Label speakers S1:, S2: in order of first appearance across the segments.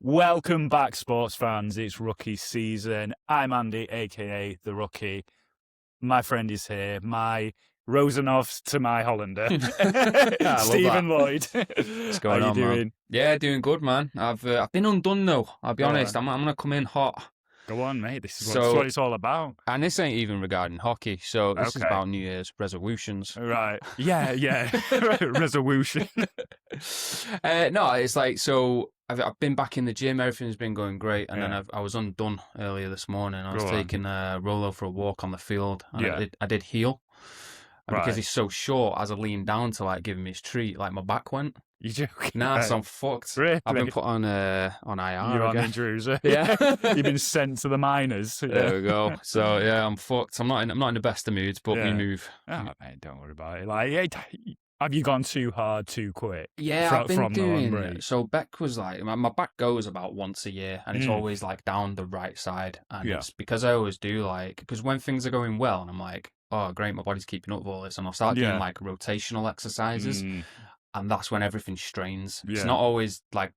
S1: Welcome back, sports fans. It's rookie season. I'm Andy, aka the Rookie. My friend is here. My Rosanovs to my Hollander, Stephen Lloyd.
S2: What's going on,
S1: doing?
S2: Man? Yeah, doing good, man. I've been undone though. I'll be honest. I'm gonna come in hot.
S1: Go on, mate. This is what it's all about.
S2: And this ain't even regarding hockey. So this is about New Year's resolutions.
S1: Right. Yeah. Resolution.
S2: No, it's like, so I've been back in the gym. Everything's been going great. And then I was undone earlier this morning. I was taking Rolo for a walk on the field. And I did heel. And because he's so short, as I leaned down to like give him his treat, like my back went.
S1: You joking?
S2: Nah, so I'm fucked.
S1: Really?
S2: I've been put on IR.
S1: You're on injuries.
S2: Yeah.
S1: You've been sent to the minors.
S2: There we go. So yeah, I'm fucked. I'm not in the best of moods, but we move.
S1: Oh, mate, don't worry about it. Like, have you gone too hard too quick?
S2: Yeah, I've been doing. So Beck was like, my back goes about once a year, and it's always like down the right side, and it's because I always do like, because when things are going well, and I'm like, oh great, my body's keeping up with all this, and I'll start doing like rotational exercises. And that's when everything strains. It's not always like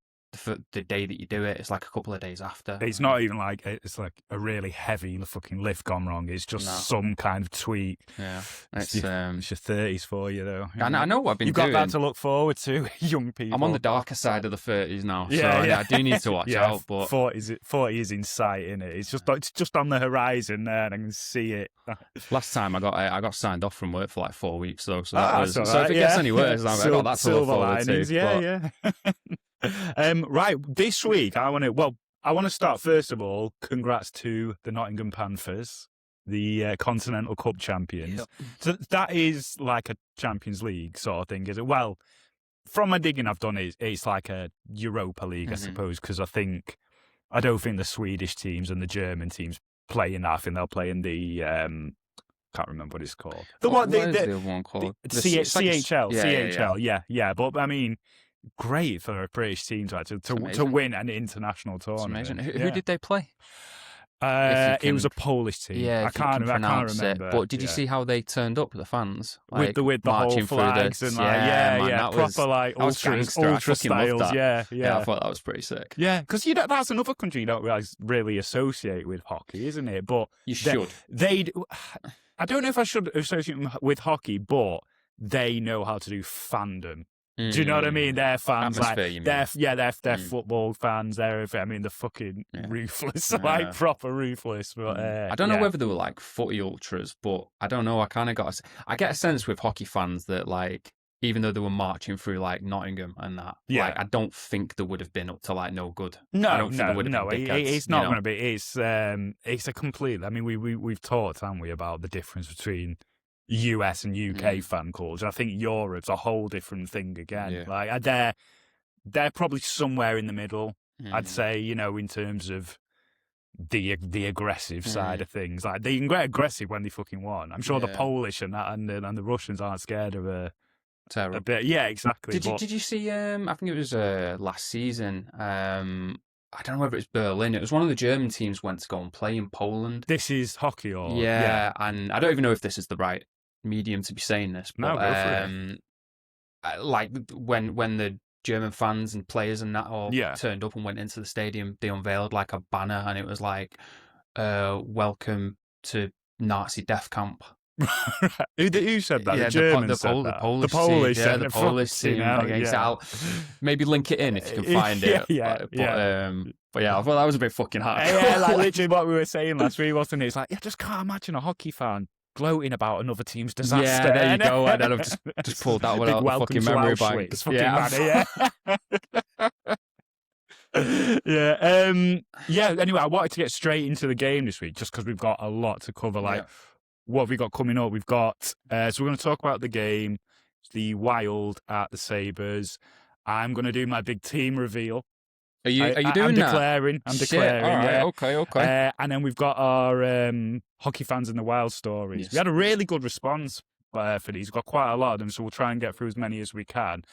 S2: the day that you do it. It's like a couple of days after.
S1: It's not even like it's like a really heavy fucking lift gone wrong. It's just some kind of tweak.
S2: Yeah,
S1: it's your 30s for you though.
S2: I know what I've been
S1: You've
S2: doing.
S1: got that to look forward to, young people.
S2: I'm on the darker side of the 30s now, so I do need to watch out. But
S1: 40 is in sight, isn't it? It's just on the horizon there, and I can see it.
S2: Last time I got signed off from work for like 4 weeks though, so so if it gets any worse, I got that to look forward to.
S1: Yeah. Right, this week I want to start first of all. Congrats to the Nottingham Panthers, the Continental Cup champions. Yep. So that is like a Champions League sort of thing, is it? Well, from my digging I've done, it's like a Europa League, I suppose, because I don't think the Swedish teams and the German teams play in that. I think they'll play in the can't remember what it's called.
S2: What is the other one called?
S1: CHL. Yeah. But I mean, great for a British team to win an international tournament.
S2: It's amazing. Who did they play?
S1: It was a Polish team.
S2: Yeah,
S1: I can't remember.
S2: But did you see how they turned up, the fans?
S1: Like, with the whole flags and proper like ultra styles. Yeah,
S2: I thought that was pretty sick.
S1: Yeah, because that's another country you don't really associate with hockey, isn't it? But
S2: you should.
S1: I don't know if I should associate them with hockey, but they know how to do fandom. Do you know what I mean? They're fans, they're football fans. They're fucking ruthless, like proper ruthless. But
S2: I don't know whether they were like footy ultras, but I don't know. I get a sense with hockey fans that like, even though they were marching through like Nottingham and that, like, I don't think they would have been up to like no good. It's not
S1: going to be. It's a complete. I mean, we've talked, haven't we, about the difference between US and UK fan culture. I think Europe's a whole different thing again. Yeah. Like they're probably somewhere in the middle. I'd say, in terms of the aggressive side of things. Like they can get aggressive when they fucking won. I'm sure the Polish and that and the Russians aren't scared of a bit. Yeah, exactly.
S2: Did you see? I think it was last season. I don't know whether it's Berlin. It was one of the German teams went to go and play in Poland.
S1: This is hockey, or
S2: and I don't even know if this is the right medium to be saying this, but
S1: go for it.
S2: Like when the German fans and players and that all turned up and went into the stadium, they unveiled like a banner, and it was like, "Welcome to Nazi death camp."
S1: Who said that? The Germans said that.
S2: The Polish team. I'll maybe link it in if you can find it. But I thought that was a bit fucking hard.
S1: Like literally what we were saying last week, wasn't it? It's like, I just can't imagine a hockey fan gloating about another team's disaster.
S2: Yeah, there you go. And then I've just pulled that one out of the fucking memory bank.
S1: Anyway, I wanted to get straight into the game this week just because we've got a lot to cover. What have we got coming up? We've got so we're going to talk about the game, the Wild at the Sabres. I'm going to do my big team reveal.
S2: Are you doing that?
S1: I'm declaring.
S2: All right, okay.
S1: And then we've got our hockey fans in the Wild stories. Yes. We had a really good response for these. We've got quite a lot of them, so we'll try and get through as many as we can.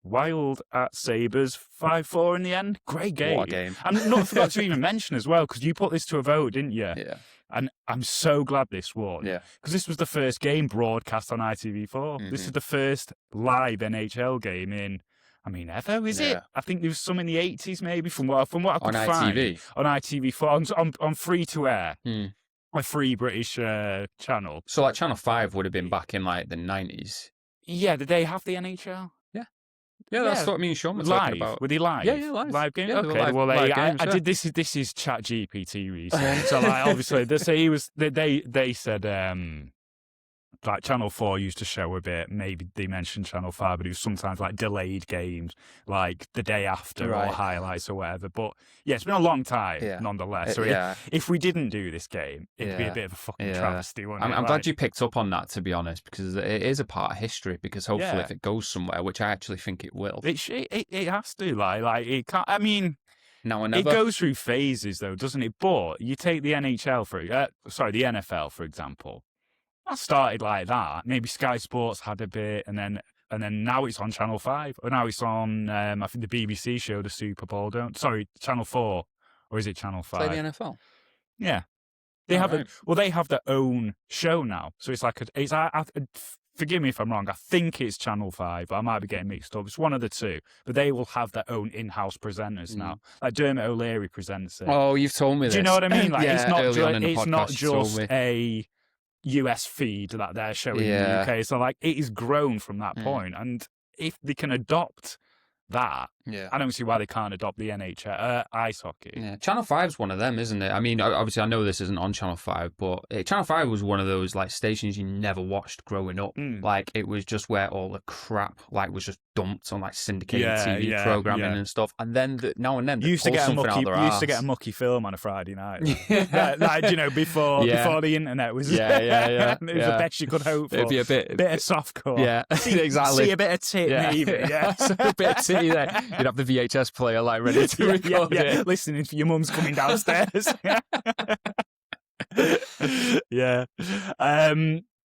S1: Wild at Sabres, 5-4 in the end. Great game.
S2: What a game.
S1: I'm not forgot to even mention as well, because you put this to a vote, didn't you?
S2: Yeah.
S1: And I'm so glad this won.
S2: Yeah.
S1: Because this was the first game broadcast on ITV4. This is the first live NHL game in, I mean, ever, is it? I think there was some in the 80s, maybe, from what I could find.
S2: ITV?
S1: On ITV4, on free-to-air. A free British channel.
S2: So, like, Channel 5 would have been back in, like, the 90s.
S1: Yeah, did they have the NHL?
S2: Yeah, that's what me and Sean were talking about.
S1: Were they live?
S2: Yeah, live.
S1: Live games?
S2: Yeah,
S1: okay,
S2: live games,
S1: I did this is Chat GPT research. So, like, obviously, they said, like, Channel 4 used to show a bit, maybe they mentioned Channel 5, but it was sometimes, like, delayed games, like, the day after or highlights or whatever. But, yeah, it's been a long time, nonetheless. So, if we didn't do this game, it'd be a bit of a fucking travesty, wouldn't it?
S2: I'm glad you picked up on that, to be honest, because it is a part of history, because hopefully if it goes somewhere, which I actually think it will.
S1: It has to, like, it can't, I mean...
S2: Now or never.
S1: It goes through phases, though, doesn't it? But you take the NHL, the NFL, for example. That started like that. Maybe Sky Sports had a bit, and then now it's on Channel 5. Or now it's on, I think the BBC show the Super Bowl, Channel 4. Or is it Channel 5?
S2: Play the NFL.
S1: Yeah. They have their own show now. So it's like, forgive me if I'm wrong, I think it's Channel 5, but I might be getting mixed up. It's one of the two. But they will have their own in-house presenters now. Like Dermot O'Leary presents it.
S2: Oh, you've told me this.
S1: Do you know what I mean? Like, it's not just
S2: a
S1: a US feed that they're showing in the UK. So, like, it is grown from that point. And if they can adopt that, I don't see why they can't adopt the NHL ice hockey.
S2: Yeah. Channel 5's one of them, isn't it? I mean, obviously, I know this isn't on Channel 5, but Channel 5 was one of those, like, stations you never watched growing up. Like, it was just where all the crap, like, was just dumped on, like, syndicated TV programming and stuff. And then now and then
S1: you used to get a mucky film on a Friday night. Like, you know, before the internet was. It was the best you could hope for.
S2: It'd be a bit
S1: of softcore.
S2: Yeah, exactly.
S1: See a bit of tit, maybe.
S2: So a bit of tit there. You'd have the VHS player, like, ready to record it.
S1: Listening for your mum's coming downstairs.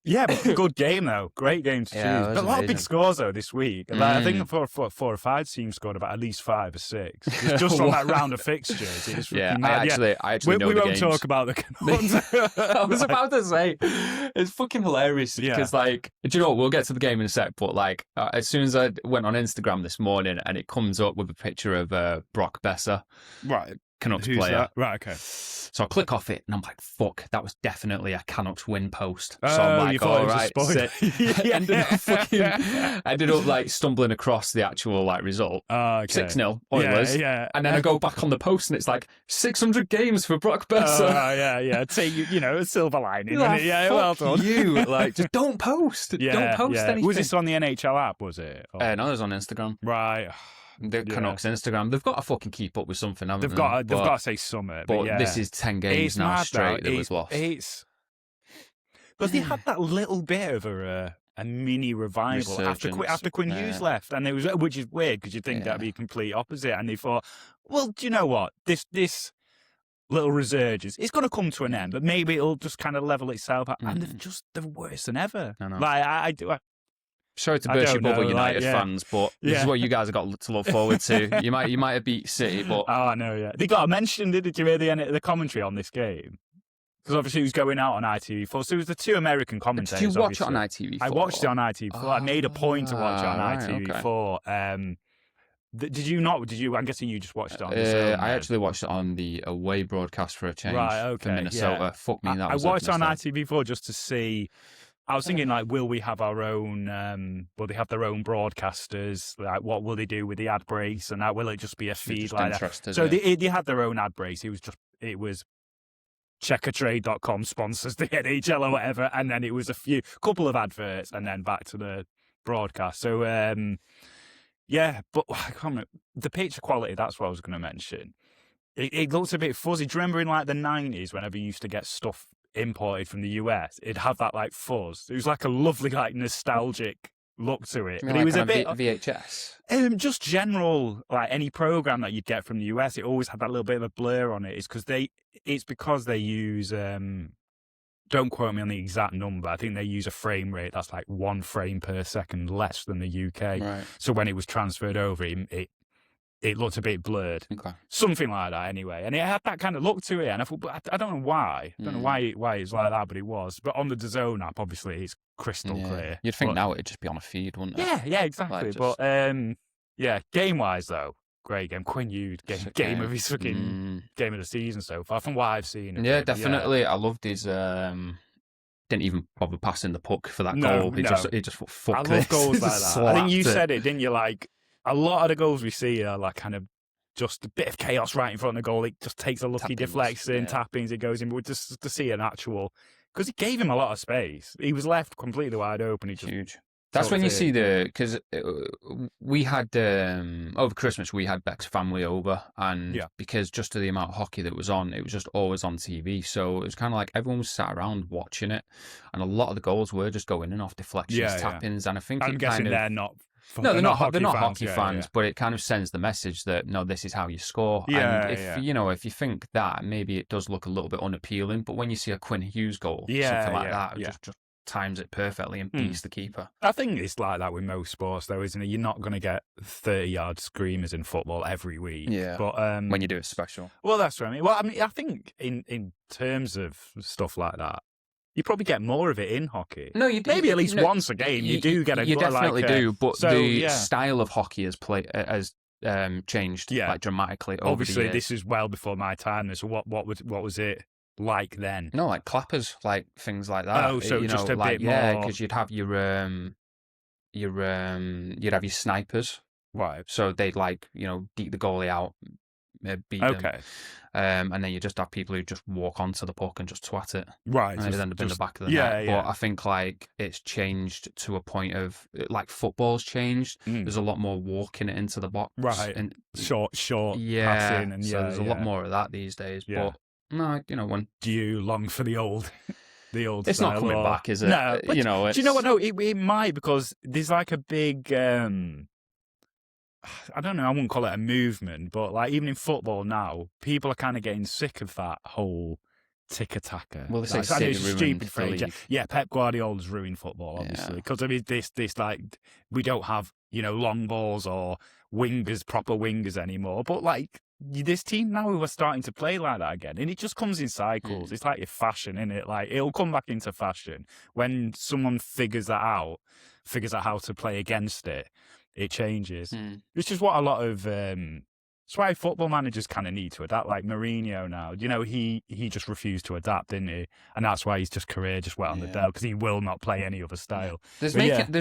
S1: Yeah, but good game, though. Great game to choose. But a lot of big scores, though, this week. Like, I think four or five teams scored about at least 5 or 6. It's just on that round of fixtures. It's
S2: I actually know
S1: we
S2: the
S1: won't
S2: games.
S1: Talk about the Canucks.
S2: I was about to say, it's fucking hilarious because, like, do you know what? We'll get to the game in a sec, but, like, as soon as I went on Instagram this morning and it comes up with a picture of Brock Besser.
S1: Right.
S2: Canucks
S1: Who's
S2: player.
S1: That? Right, okay.
S2: So I click off it and I'm like, fuck, that was definitely a Canucks win post.
S1: Oh,
S2: so I'm like,
S1: you thought
S2: all
S1: it was
S2: right,
S1: a spoiler.
S2: ended up like stumbling across the actual like result. 6-0 Oilers. And then I go back on the post and it's like 600 games for Brock Besser.
S1: Take a silver lining.
S2: Like,
S1: well done.
S2: You like just don't post. Don't post anything.
S1: Was this on the NHL app? Was it?
S2: No, it was on Instagram.
S1: Right.
S2: The Canucks Instagram, they've got to fucking keep up with something, haven't they?
S1: They've got to say something.
S2: But this is 10 games now straight that was lost.
S1: But they had that little bit of a mini revival after Quinn Hughes left, and which is weird because you'd think that'd be a complete opposite. And they thought, well, do you know what? This little resurgence, it's going to come to an end, but maybe it'll just kind of level itself out. And they're worse than ever.
S2: I know.
S1: Like
S2: Sorry to burst your bubble, United fans, but this is what you guys have got to look forward to. You might have beat City, but
S1: I know, yeah. They got mentioned. Did you hear the commentary on this game? Because obviously it was going out on ITV4. So it was the two American commentators.
S2: Did you watch it on ITV4?
S1: I watched it on ITV4. I made a point to watch it on ITV4. Okay. Did you not? Did you? I'm guessing you just watched it on the Zone.
S2: I actually watched it on the away broadcast for a change for Minnesota.
S1: Yeah.
S2: Fuck me, that was
S1: I watched it on ITV4 just to see. I was thinking, like, will we have our own? Will they have their own broadcasters? Like, what will they do with the ad breaks? And will it just be a feed like that? So they had their own ad breaks. It was Checkertrade.com sponsors the NHL or whatever, and then it was a couple of adverts, and then back to the broadcast. So but I can't remember. The picture quality. That's what I was going to mention. It looks a bit fuzzy. Do you remember in like the 90s, whenever you used to get stuff imported from the US, it'd have that like fuzz. It was like a lovely, like nostalgic look to it.
S2: And it was a bit VHS.
S1: Just general, like any program that you'd get from the US, it always had that little bit of a blur on it. It's because they use. Don't quote me on the exact number. I think they use a frame rate that's like 1 frame per second less than the UK.
S2: Right.
S1: So when it was transferred over, it looked a bit blurred.
S2: Okay.
S1: Something like that anyway. And it had that kind of look to it. And I thought, but I don't know why. I don't know why it's like that, but it was. But on the DAZN app, obviously, it's crystal clear.
S2: You'd think now it'd just be on a feed, wouldn't it?
S1: Yeah, exactly. But Yeah, game-wise, though, great game. Quinn Hughes, game of his fucking game of the season so far, from what I've seen.
S2: Yeah, definitely. I loved his... didn't even bother passing the puck for that goal. He just fuck
S1: I
S2: this.
S1: love goals like that. I think you said it, didn't you? Like, a lot of the goals we see are like kind of just a bit of chaos right in front of the goal. It just takes a lucky deflection, tappings, it goes in. But just to see an actual... Because he gave him a lot of space. He was left completely wide open. He just
S2: huge. That's when you see because we had over Christmas we had Beck's family over, and because just of the amount of hockey that was on, it was just always on TV. So it was kind of like everyone was sat around watching it, and a lot of the goals were just going in off deflections, tappings, and I think
S1: I'm guessing they're not.
S2: No, they're not hockey fans, but it kind of sends the message that no, this is how you score. And if you think that, maybe it does look a little bit unappealing. But when you see a Quinn Hughes goal, something like that, just times it perfectly and beats the keeper.
S1: I think it's like that with most sports, though, isn't it? You're not going to get 30-yard screamers in football every week.
S2: Yeah,
S1: but
S2: when you do it special.
S1: Well, that's what I mean. Well, I mean, I think in terms of stuff like that, you probably get more of it in hockey.
S2: No, you do.
S1: Maybe at least once a game you do get a.
S2: You definitely do, but the
S1: style
S2: style of hockey has changed like dramatically.
S1: Obviously,
S2: over the years.
S1: This is well before my time. So what was it like then?
S2: No, like clappers, like things like that.
S1: Oh, so just a bit more.
S2: Yeah, because you'd have you'd have your snipers.
S1: Right.
S2: So they'd beat the goalie out, beat them. And then you just have people who just walk onto the puck and just twat it.
S1: Right.
S2: And it'd end up in the back of the net. But I think it's changed to a point of football's changed. There's a lot more walking it into the box.
S1: Right.
S2: And
S1: short passing. And
S2: so there's a lot more of that these days.
S1: Yeah.
S2: But no, when
S1: do you long for the old
S2: it's
S1: style,
S2: not coming back, is it?
S1: No.
S2: Do you know
S1: what? No, it might, because there's like a big I don't know, I wouldn't call it a movement, but like even in football now, people are kind of getting sick of that whole tick-a-tacker.
S2: Well, they say City
S1: it's a stupid phrase.
S2: league.
S1: Yeah, Pep Guardiola's ruined football, obviously, because I mean, this like we don't have long balls or proper wingers anymore. But like this team now, who are starting to play like that again, and it just comes in cycles. It's like your fashion, isn't it? Like it'll come back into fashion when someone figures out how to play against it. It changes, which is what a lot of. That's why football managers kind of need to adapt. Like Mourinho now, he just refused to adapt, didn't he? And that's why his career just went on the down, because he will not play any other style.
S2: There's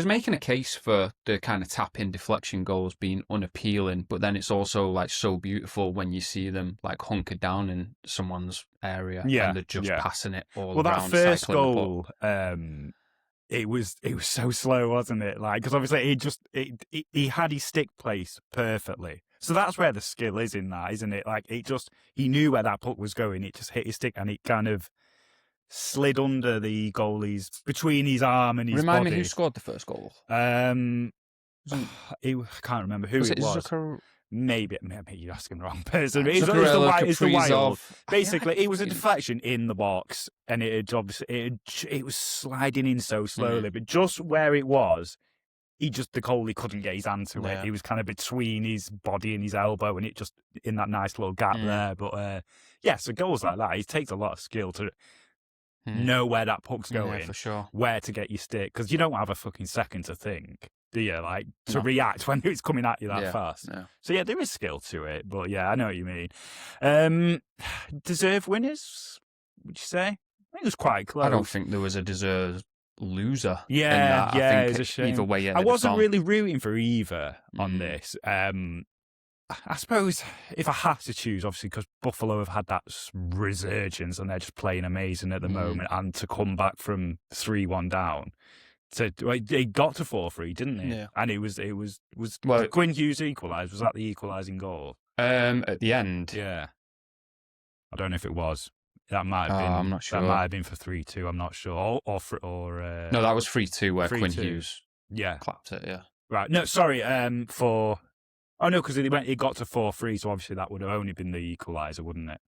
S2: making a case for the kind of tap-in deflection goals being unappealing, but then it's also like so beautiful when you see them like hunkered down in someone's area and they're just passing it all around.
S1: Well, that first goal. It was so slow, wasn't it? Like, because obviously he had his stick placed perfectly. So that's where the skill is in that, isn't it? Like he knew where that puck was going. It just hit his stick and it kind of slid under the goalie's, between his arm and his body.
S2: Remind me who scored the first goal.
S1: I can't remember who it was. Maybe you're asking the wrong person. It's the Wild. Basically, it was a deflection in the box, and it was sliding in so slowly. But just where it was, the goalie couldn't get his hand to it. He was kind of between his body and his elbow, and it just in that nice little gap there. But so goals like that, it takes a lot of skill to know where that puck's going,
S2: for sure,
S1: where to get your stick, because you don't have a fucking second to think. Do you, like, to react when it's coming at you that fast?
S2: No.
S1: So, there is skill to it, but I know what you mean. Deserved winners, would you say? I think it was quite close.
S2: I don't think there was a deserved loser.
S1: Yeah,
S2: in that.
S1: It was a shame.
S2: Either way,
S1: I wasn't really rooting for either on this. I suppose if I had to choose, obviously, because Buffalo have had that resurgence and they're just playing amazing at the moment, and to come back from 3-1 down. So they got to 4-3, didn't they?
S2: Yeah.
S1: And it was Quinn Hughes equalised. Was that the equalising goal?
S2: At the end.
S1: Yeah. I don't know if it was. That might have been.
S2: I'm not sure.
S1: That might have been for 3-2. I'm not sure. Or
S2: no, that was 3-2 where
S1: 3-2.
S2: Quinn Hughes.
S1: Yeah.
S2: Clapped it. Yeah.
S1: Right. No, sorry. For. Oh no, because it got to 4-3, so obviously that would have only been the equaliser, wouldn't it?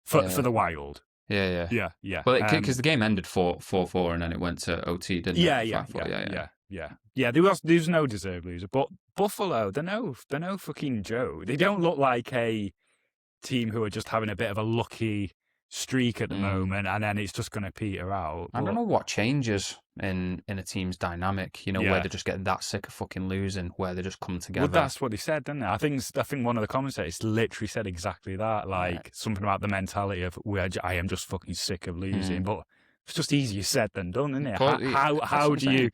S1: For the Wild.
S2: Yeah.
S1: Well,
S2: because the game ended 4-4 and then it went to OT, didn't it?
S1: Yeah. There was no deserved loser, but Buffalo, they're no fucking joke. They don't look like a team who are just having a bit of a lucky streak at the moment, and then it's just going to peter out.
S2: I don't know what changes in a team's dynamic, where they just get that sick of fucking losing, where they just come together.
S1: Well, that's what he said, didn't it? I think one of the commentators literally said exactly that, something about the mentality of I am just fucking sick of losing, but it's just easier said than done, isn't it? How do you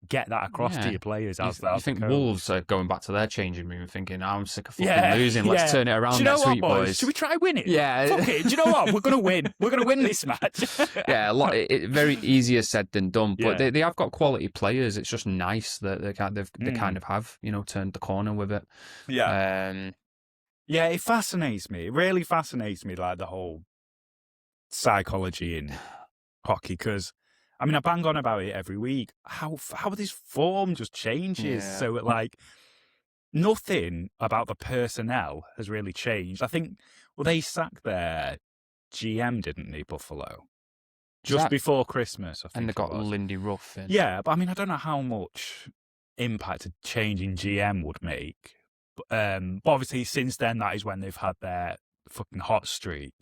S1: get that across to your players?
S2: I think Wolves are going back to their changing room thinking, I'm sick of fucking losing. Let's turn it around next week, boys.
S1: Should we try winning?
S2: Yeah.
S1: Fuck it. Do you know what? We're going to win. We're going to win this match.
S2: Very easier said than done. But they have got quality players. It's just nice that they kind of have, turned the corner with it.
S1: Yeah. It fascinates me. It really fascinates me, like the whole psychology in hockey, because I bang on about it every week. How this form just changes. Yeah. So nothing about the personnel has really changed. I think they sacked their GM, didn't they, Buffalo? Just before Christmas, I think.
S2: And they got Lindy Ruff in.
S1: Yeah, but I don't know how much impact a change in GM would make. But obviously, since then, that is when they've had their fucking hot streak.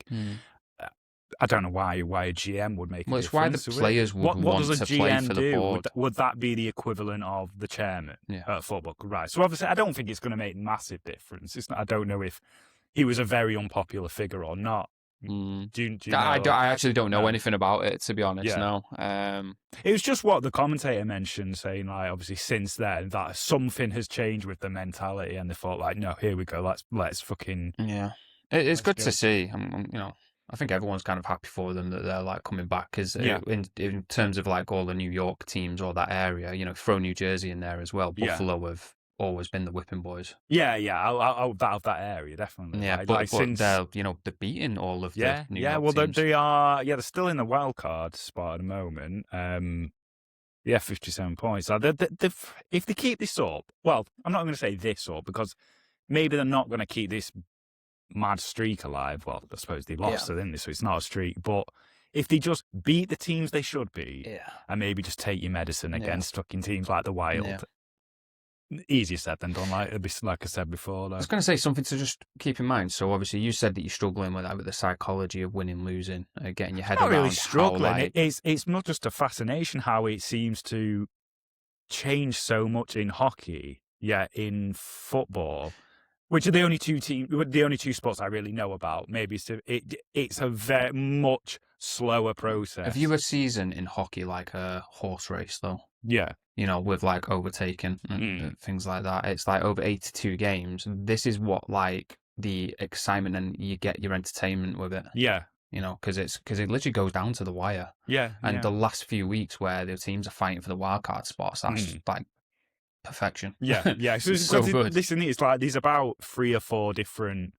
S1: I don't know why a GM would make a difference.
S2: Well, it's why the players would want to play for the board.
S1: Would that be the equivalent of the chairman at football? Right. So obviously, I don't think it's going to make massive difference. I don't know if he was a very unpopular figure or not. Do you know?
S2: I actually don't know anything about it, to be honest. No.
S1: It was just what the commentator mentioned, saying obviously since then that something has changed with the mentality, and they thought no, here we go. Let's fucking
S2: It's good to see. I think everyone's kind of happy for them that they're coming back, because in terms of all the New York teams or that area, throw New Jersey in there as well. Buffalo have always been the whipping boys.
S1: Out of that area, definitely.
S2: Yeah, but since they're beating all of the New York teams.
S1: They are. Yeah, they're still in the wild card spot at the moment. 57 points. So if they keep this up, well, I'm not going to say this up because maybe they're not going to keep this mad streak alive. Well, I suppose they lost it, didn't they? So it's not a streak. But if they just beat the teams they should beat and maybe just take your medicine against fucking teams like the Wild, easier said than done, like I said before. Though.
S2: I was going to say something to just keep in mind. So obviously you said that you're struggling with that, with the psychology of winning, losing, getting your head around.
S1: Not really struggling. It's not just a fascination how it seems to change so much in hockey, in football. Which are the only two sports I really know about. Maybe it's a very much slower process.
S2: Have you a season in hockey like a horse race though?
S1: Yeah.
S2: With overtaking and things like that. It's over 82 games. This is what the excitement, and you get your entertainment with it.
S1: Yeah.
S2: Because it literally goes down to the wire.
S1: Yeah.
S2: And the last few weeks where the teams are fighting for the wildcard spots, that's perfection.
S1: Yeah. So
S2: it's so good.
S1: Listen, it's there's about 3 or 4 different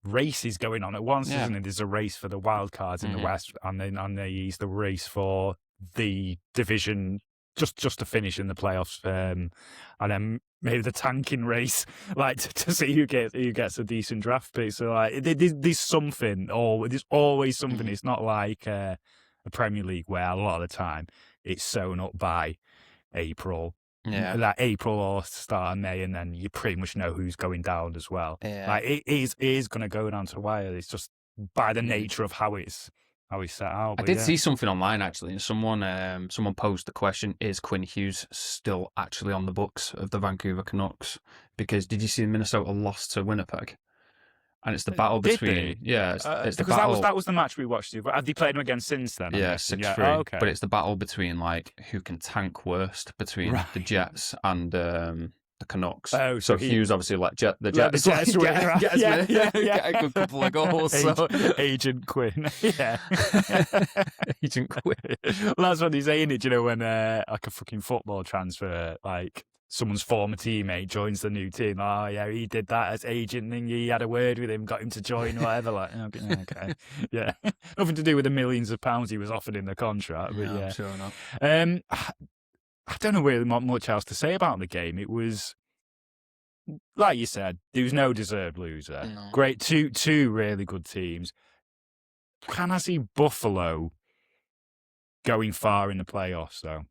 S1: races going on at once, isn't it? There's a race for the wild cards in the West, and then on the East, the race for the division just to finish in the playoffs, and then maybe the tanking race, to see who gets a decent draft pick. So there's something, or there's always something. It's not like a Premier League where a lot of the time it's sewn up by April. That April or start of May, and then you pretty much know who's going down as well. It is going to go down to the wire. It's just by the nature of how it's set out.
S2: I did see something online actually, and someone posed the question: is Quinn Hughes still actually on the books of the Vancouver Canucks? Because did you see Minnesota lost to Winnipeg? And it's the battle between it's the battle.
S1: That was the match we watched. Have they played them again since then?
S2: 6-3. Oh, okay. But it's the battle between who can tank worst between the Jets and the Canucks.
S1: Oh,
S2: so Hughes obviously the Jets get a good couple of goals.
S1: Agent Quinn,
S2: Agent Quinn.
S1: Well, that's what he's saying. When a fucking football transfer, someone's former teammate joins the new team. Oh yeah, he did that as agent thing. He had a word with him, got him to join, whatever. Okay, yeah, nothing to do with the millions of pounds he was offered in the contract. But
S2: I'm sure not.
S1: I don't know really much else to say about the game. It was, like you said, there was no deserved loser.
S2: No.
S1: Great, two really good teams. Can I see Buffalo going far in the playoffs though?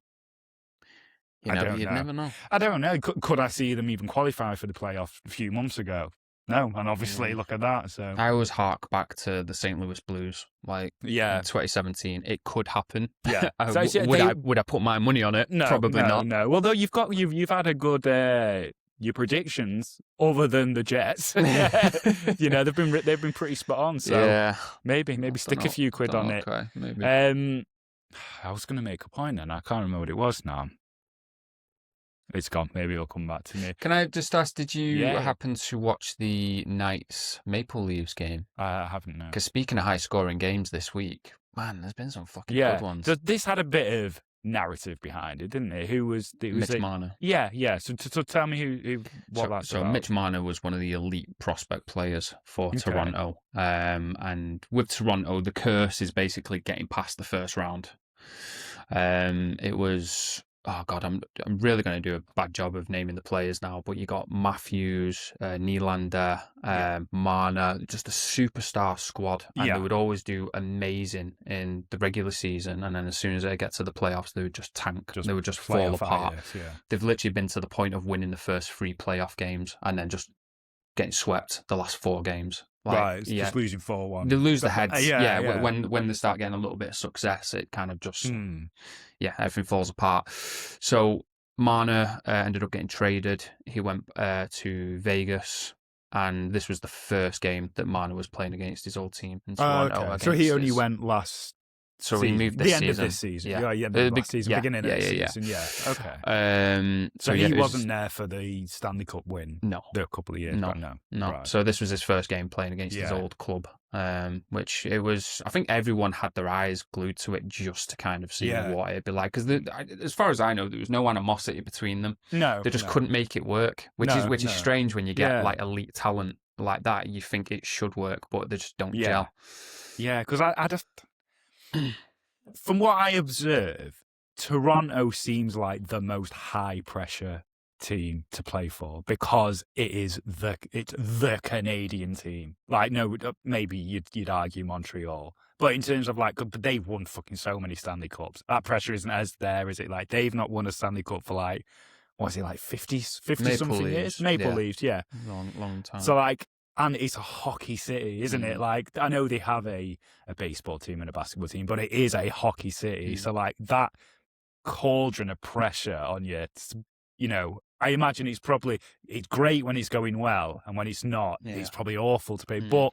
S2: You'd never know.
S1: I don't know. Could I see them even qualify for the playoff a few months ago? No, and obviously look at that. So
S2: I always hark back to the St. Louis Blues, in 2017. It could happen.
S1: Yeah.
S2: Would I put my money on it?
S1: No,
S2: Probably not.
S1: No. Although you've had a good your predictions other than the Jets. They've been pretty spot on. So maybe stick a few quid on it.
S2: Okay, maybe.
S1: I was going to make a point and I can't remember what it was now. It's gone. Maybe it'll come back to me.
S2: Can I just ask, did you happen to watch the Knights Maple Leafs game?
S1: I haven't, no.
S2: Because speaking of high-scoring games this week, man, there's been some fucking good ones.
S1: This had a bit of narrative behind it, didn't it?
S2: Mitch Marner.
S1: Yeah. So tell me what that's about.
S2: So Mitch Marner was one of the elite prospect players for Toronto. And with Toronto, the curse is basically getting past the first round. It was... Oh, God, I'm really going to do a bad job of naming the players now, but you got Matthews, Nylander, Marner, just a superstar squad, and they would always do amazing in the regular season, and then as soon as they get to the playoffs, they would just tank. They would just fall apart. They've literally been to the point of winning the first 3 playoff games and then just getting swept the last 4 games.
S1: Just losing 4-1.
S2: They lose the heads. When they start getting a little bit of success, it kind of just... everything falls apart. So Marner ended up getting traded. He went to Vegas, and this was the first game that Marner was playing against his old team in Toronto.
S1: So he only went last...
S2: So he moved this season.
S1: End of this season. Last season, beginning of this season. Yeah, okay. So he wasn't there for the Stanley Cup win?
S2: No.
S1: A couple of years back? No.
S2: Right. So this was his first game playing against his old club, which it was... I think everyone had their eyes glued to it just to kind of see what it'd be like. Because as far as I know, there was no animosity between them.
S1: No.
S2: They just couldn't make it work, which is strange when you get like elite talent like that. You think it should work, but they just don't gel.
S1: Yeah, because I just... From what I observe, Toronto seems like the most high pressure team to play for because it's the Canadian team. Like, no, maybe you'd argue Montreal, but in terms of like, they've won fucking so many Stanley Cups. That pressure isn't as there, is it? Like, they've not won a Stanley Cup for like, what is it, like 50 something years? Maple Leafs, yeah.
S2: Long time.
S1: So like, and it's a hockey city, isn't it? Like, I know they have a baseball team and a basketball team, but it is a hockey city. So, like, that cauldron of pressure on you, I imagine it's great when it's going well, and when it's not, it's probably awful to play. But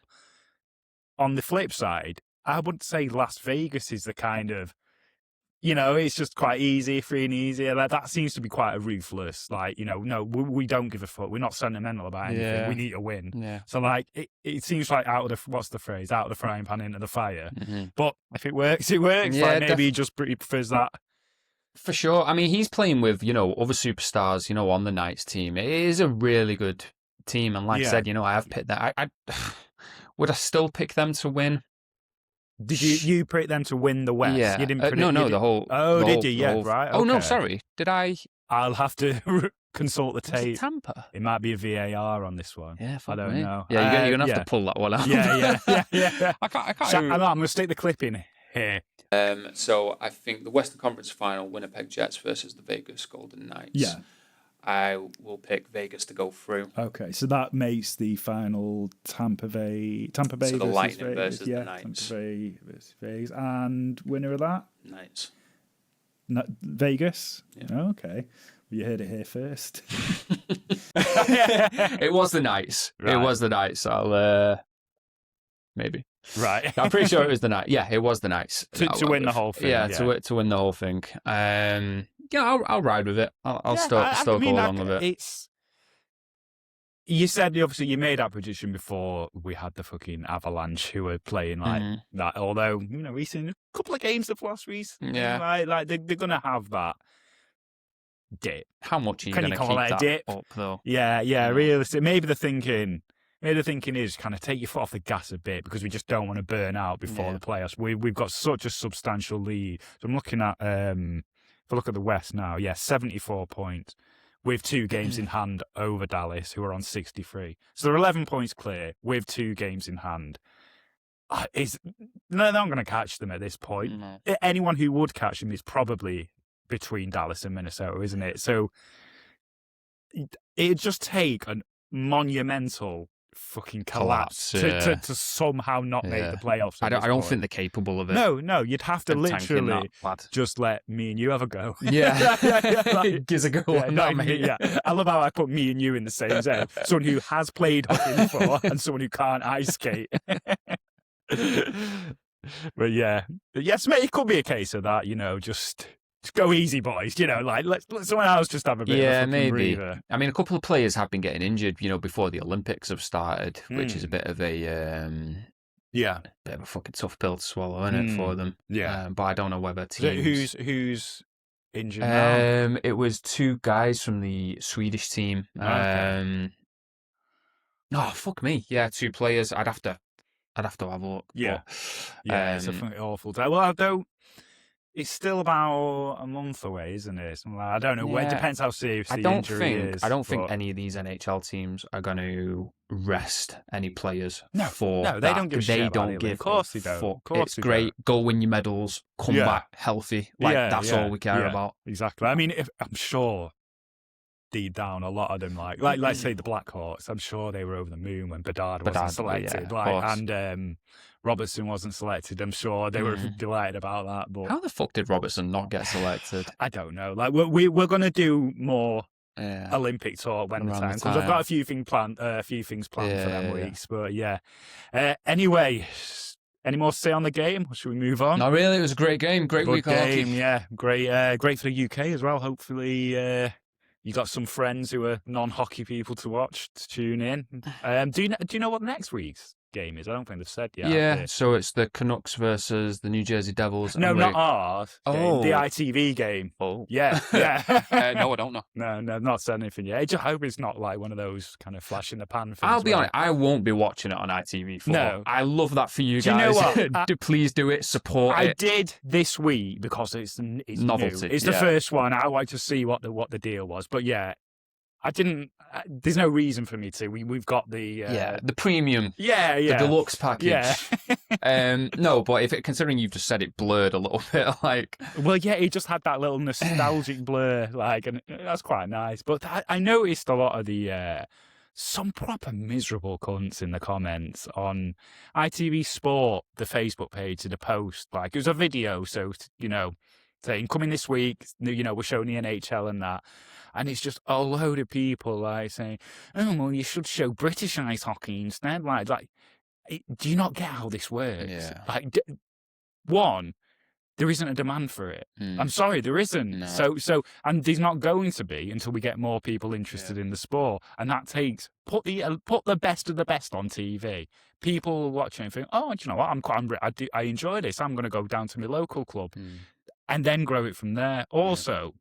S1: on the flip side, I wouldn't say Las Vegas is the kind of, it's just quite easy, free and easy. Like, that seems to be quite a ruthless, like, no, we don't give a fuck. We're not sentimental about anything. Yeah. We need to win. Yeah. So, like, it seems like what's the phrase? Out of the frying pan into the fire. Mm-hmm. But if it works, it works. Yeah, like, maybe he just pretty prefers that.
S2: For sure. I mean, he's playing with, other superstars, on the Knights team. It is a really good team. And like I said, I have picked that. Would I still pick them to win?
S1: Did you pick them to win the West?
S2: Yeah.
S1: You didn't
S2: predict,
S1: the
S2: whole...
S1: Oh, did you? Yeah, right. Okay.
S2: Oh, no, sorry. Did I...
S1: I'll have to consult the tape.
S2: Was it Tampa?
S1: It might be a VAR on this one.
S2: Yeah,
S1: I don't know.
S2: Yeah, you're going to have to pull that one out.
S1: Yeah. I can't
S2: I'm
S1: going to stick the clip in here.
S2: So I think the Western Conference Final, Winnipeg Jets versus the Vegas Golden Knights.
S1: Yeah.
S2: I will pick Vegas to go through.
S1: Okay, so that makes the final Tampa Bay
S2: so the
S1: versus
S2: Lightning
S1: Vegas.
S2: versus the Knights.
S1: Tampa Bay versus Vegas. And winner of that?
S2: Knights.
S1: Vegas?
S2: Yeah.
S1: Oh, okay. You heard it here first.
S2: It was the Knights. Right. It was the Knights. I'll maybe.
S1: Right.
S2: I'm pretty sure it was the Knights. Yeah, it was the Knights.
S1: To win the whole thing.
S2: Yeah, to win the whole thing. I'll ride with it. I'll still go along with it.
S1: You said, obviously, you made that prediction before we had the fucking Avalanche who were playing like that. Although, we've seen a couple of games of lost recently. Yeah. Like they're going to have that dip.
S2: How much are you going to keep that dip up, though?
S1: Yeah. Realistic. Maybe the thinking is kind of take your foot off the gas a bit because we just don't want to burn out before the playoffs. We've got such a substantial lead. So I'm looking at, if I look at the West now, 74 points with 2 games in hand over Dallas, who are on 63. So they're 11 points clear with 2 games in hand. They're not going to catch them at this point. No. Anyone who would catch them is probably between Dallas and Minnesota, isn't it? So it'd just take a monumental fucking collapse to somehow not make the playoffs.
S2: I don't think they're capable of it.
S1: No, you'd have to literally just let me and you have a go.
S2: Yeah, gives a go.
S1: Yeah, I love how I put me and you in the same zone. Someone who has played hockey before and someone who can't ice skate. But yes, mate, it could be a case of that. Just go easy, boys. Like let someone else just have a bit of a
S2: maybe
S1: breather.
S2: I mean, a couple of players have been getting injured, before the Olympics have started, which is a bit of a bit of a fucking tough pill to swallow, isn't it, for them?
S1: Yeah,
S2: but I don't know whether teams.
S1: So who's injured now?
S2: It was 2 guys from the Swedish team.
S1: Okay.
S2: Oh, fuck me. Yeah, 2 players. I'd have to have a look.
S1: Yeah, it's a fucking awful day. Well, although it's still about a month away, isn't it? I don't know. It depends how serious the injury is.
S2: I don't think any of these NHL teams are going to rest any players for
S1: No, they don't give a shit.
S2: They don't give
S1: Of course they don't.
S2: It's great. Go win your medals. Come back healthy. That's all we care about.
S1: Exactly. I mean, I'm sure deep down a lot of them, like let's say the Blackhawks, I'm sure they were over the moon when Bedard wasn't selected. And Robertson wasn't selected. I'm sure they were delighted about that. But
S2: how the fuck did Robertson not get selected?
S1: I don't know. Like we're gonna do more Olympic talk when the time comes. I've got a few things planned for them weeks. But anyway, any more to say on the game, or should we move on?
S2: No, really, it was a great game. Great week of hockey.
S1: Yeah, great for the UK as well. Hopefully, you got some friends who are non-hockey people to watch, to tune in. Do you know what next week's game is? I don't think they've said yet.
S2: Yeah, so it's the Canucks versus the New Jersey Devils.
S1: No, not ours. The ITV game.
S2: Oh.
S1: Yeah.
S2: No, I don't know.
S1: No, not said anything yet. I just hope it's not like one of those kind of flash in the pan things.
S2: I'll be honest, I won't be watching it on ITV4.
S1: No.
S2: I love that for you guys.
S1: Do you know what?
S2: Please do it, support it.
S1: I did this week because it's
S2: novelty.
S1: New. It's the first one. I like to see what the deal was. But I didn't. There's no reason for me to. We've got the
S2: the premium,
S1: the
S2: deluxe package. No, but considering you've just said it blurred a little bit, like.
S1: Well, it just had that little nostalgic blur, and that's quite nice. But I noticed a lot of the some proper miserable cunts in the comments on ITV Sport, the Facebook page, to the post. Like it was a video, so saying coming this week, we're showing the NHL and that. And it's just a load of people like saying, "Oh, well, you should show British ice hockey instead." Like, do you not get how this works?
S2: Yeah.
S1: Like, one, there isn't a demand for it. I'm sorry, there isn't.
S2: No.
S1: So, and there's not going to be until we get more people interested in the sport. And that takes put the best of the best on TV. People watching and think, "Oh, do you know what? I enjoy this. I'm going to go down to my local club," and then grow it from there. Also.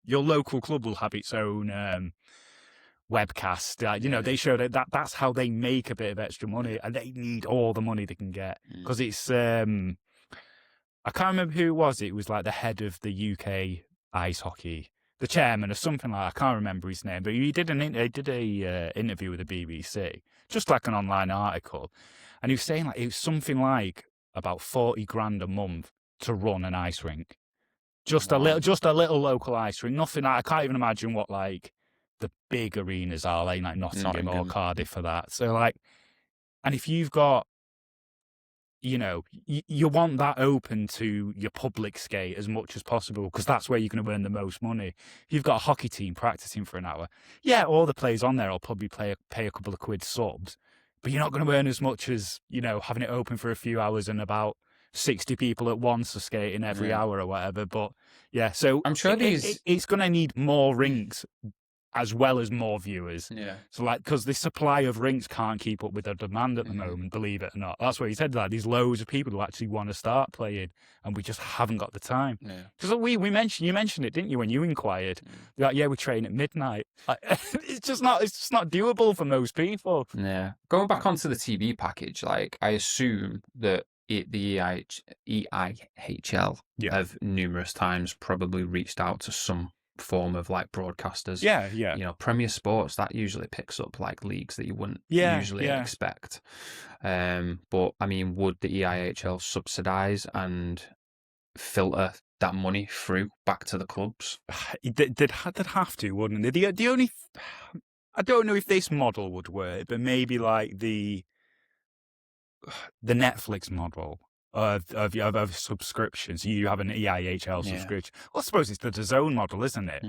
S1: Your local club will have its own webcast. They show that's how they make a bit of extra money, and they need all the money they can get because it's. I can't remember who it was. It was like the head of the UK ice hockey, the chairman or something like that. I can't remember his name, but he did a interview with the BBC, just like an online article, and he was saying it was something like about 40 grand a month to run an ice rink. Just a little local ice rink. Nothing. I can't even imagine what the big arenas are like Nottingham or Cardiff for that. So and if you've got, you want that open to your public skate as much as possible because that's where you're going to earn the most money. If you've got a hockey team practicing for an hour, all the players on there will probably pay a couple of quid subs, but you're not going to earn as much as having it open for a few hours and about 60 people at once are skating every hour or whatever. But so
S2: I'm sure
S1: it's going to need more rinks as well as more viewers.
S2: Yeah.
S1: So because the supply of rinks can't keep up with the demand at the moment, believe it or not. That's what he said. There's loads of people who actually want to start playing, and we just haven't got the time. Because you mentioned it, didn't you, when you inquired? We train at midnight. It's just not doable for most people.
S2: Yeah. Going back onto the TV package, I assume that the EIHL have numerous times probably reached out to some form of broadcasters. Premier Sports, that usually picks up leagues that you wouldn't usually expect. But I mean, would the EIHL subsidise and filter that money through back to the clubs?
S1: They'd have to, wouldn't they? The only I don't know if this model would work, but maybe like the Netflix model of subscriptions. You have an EIHL subscription. Well, I suppose it's the DAZN model, isn't it?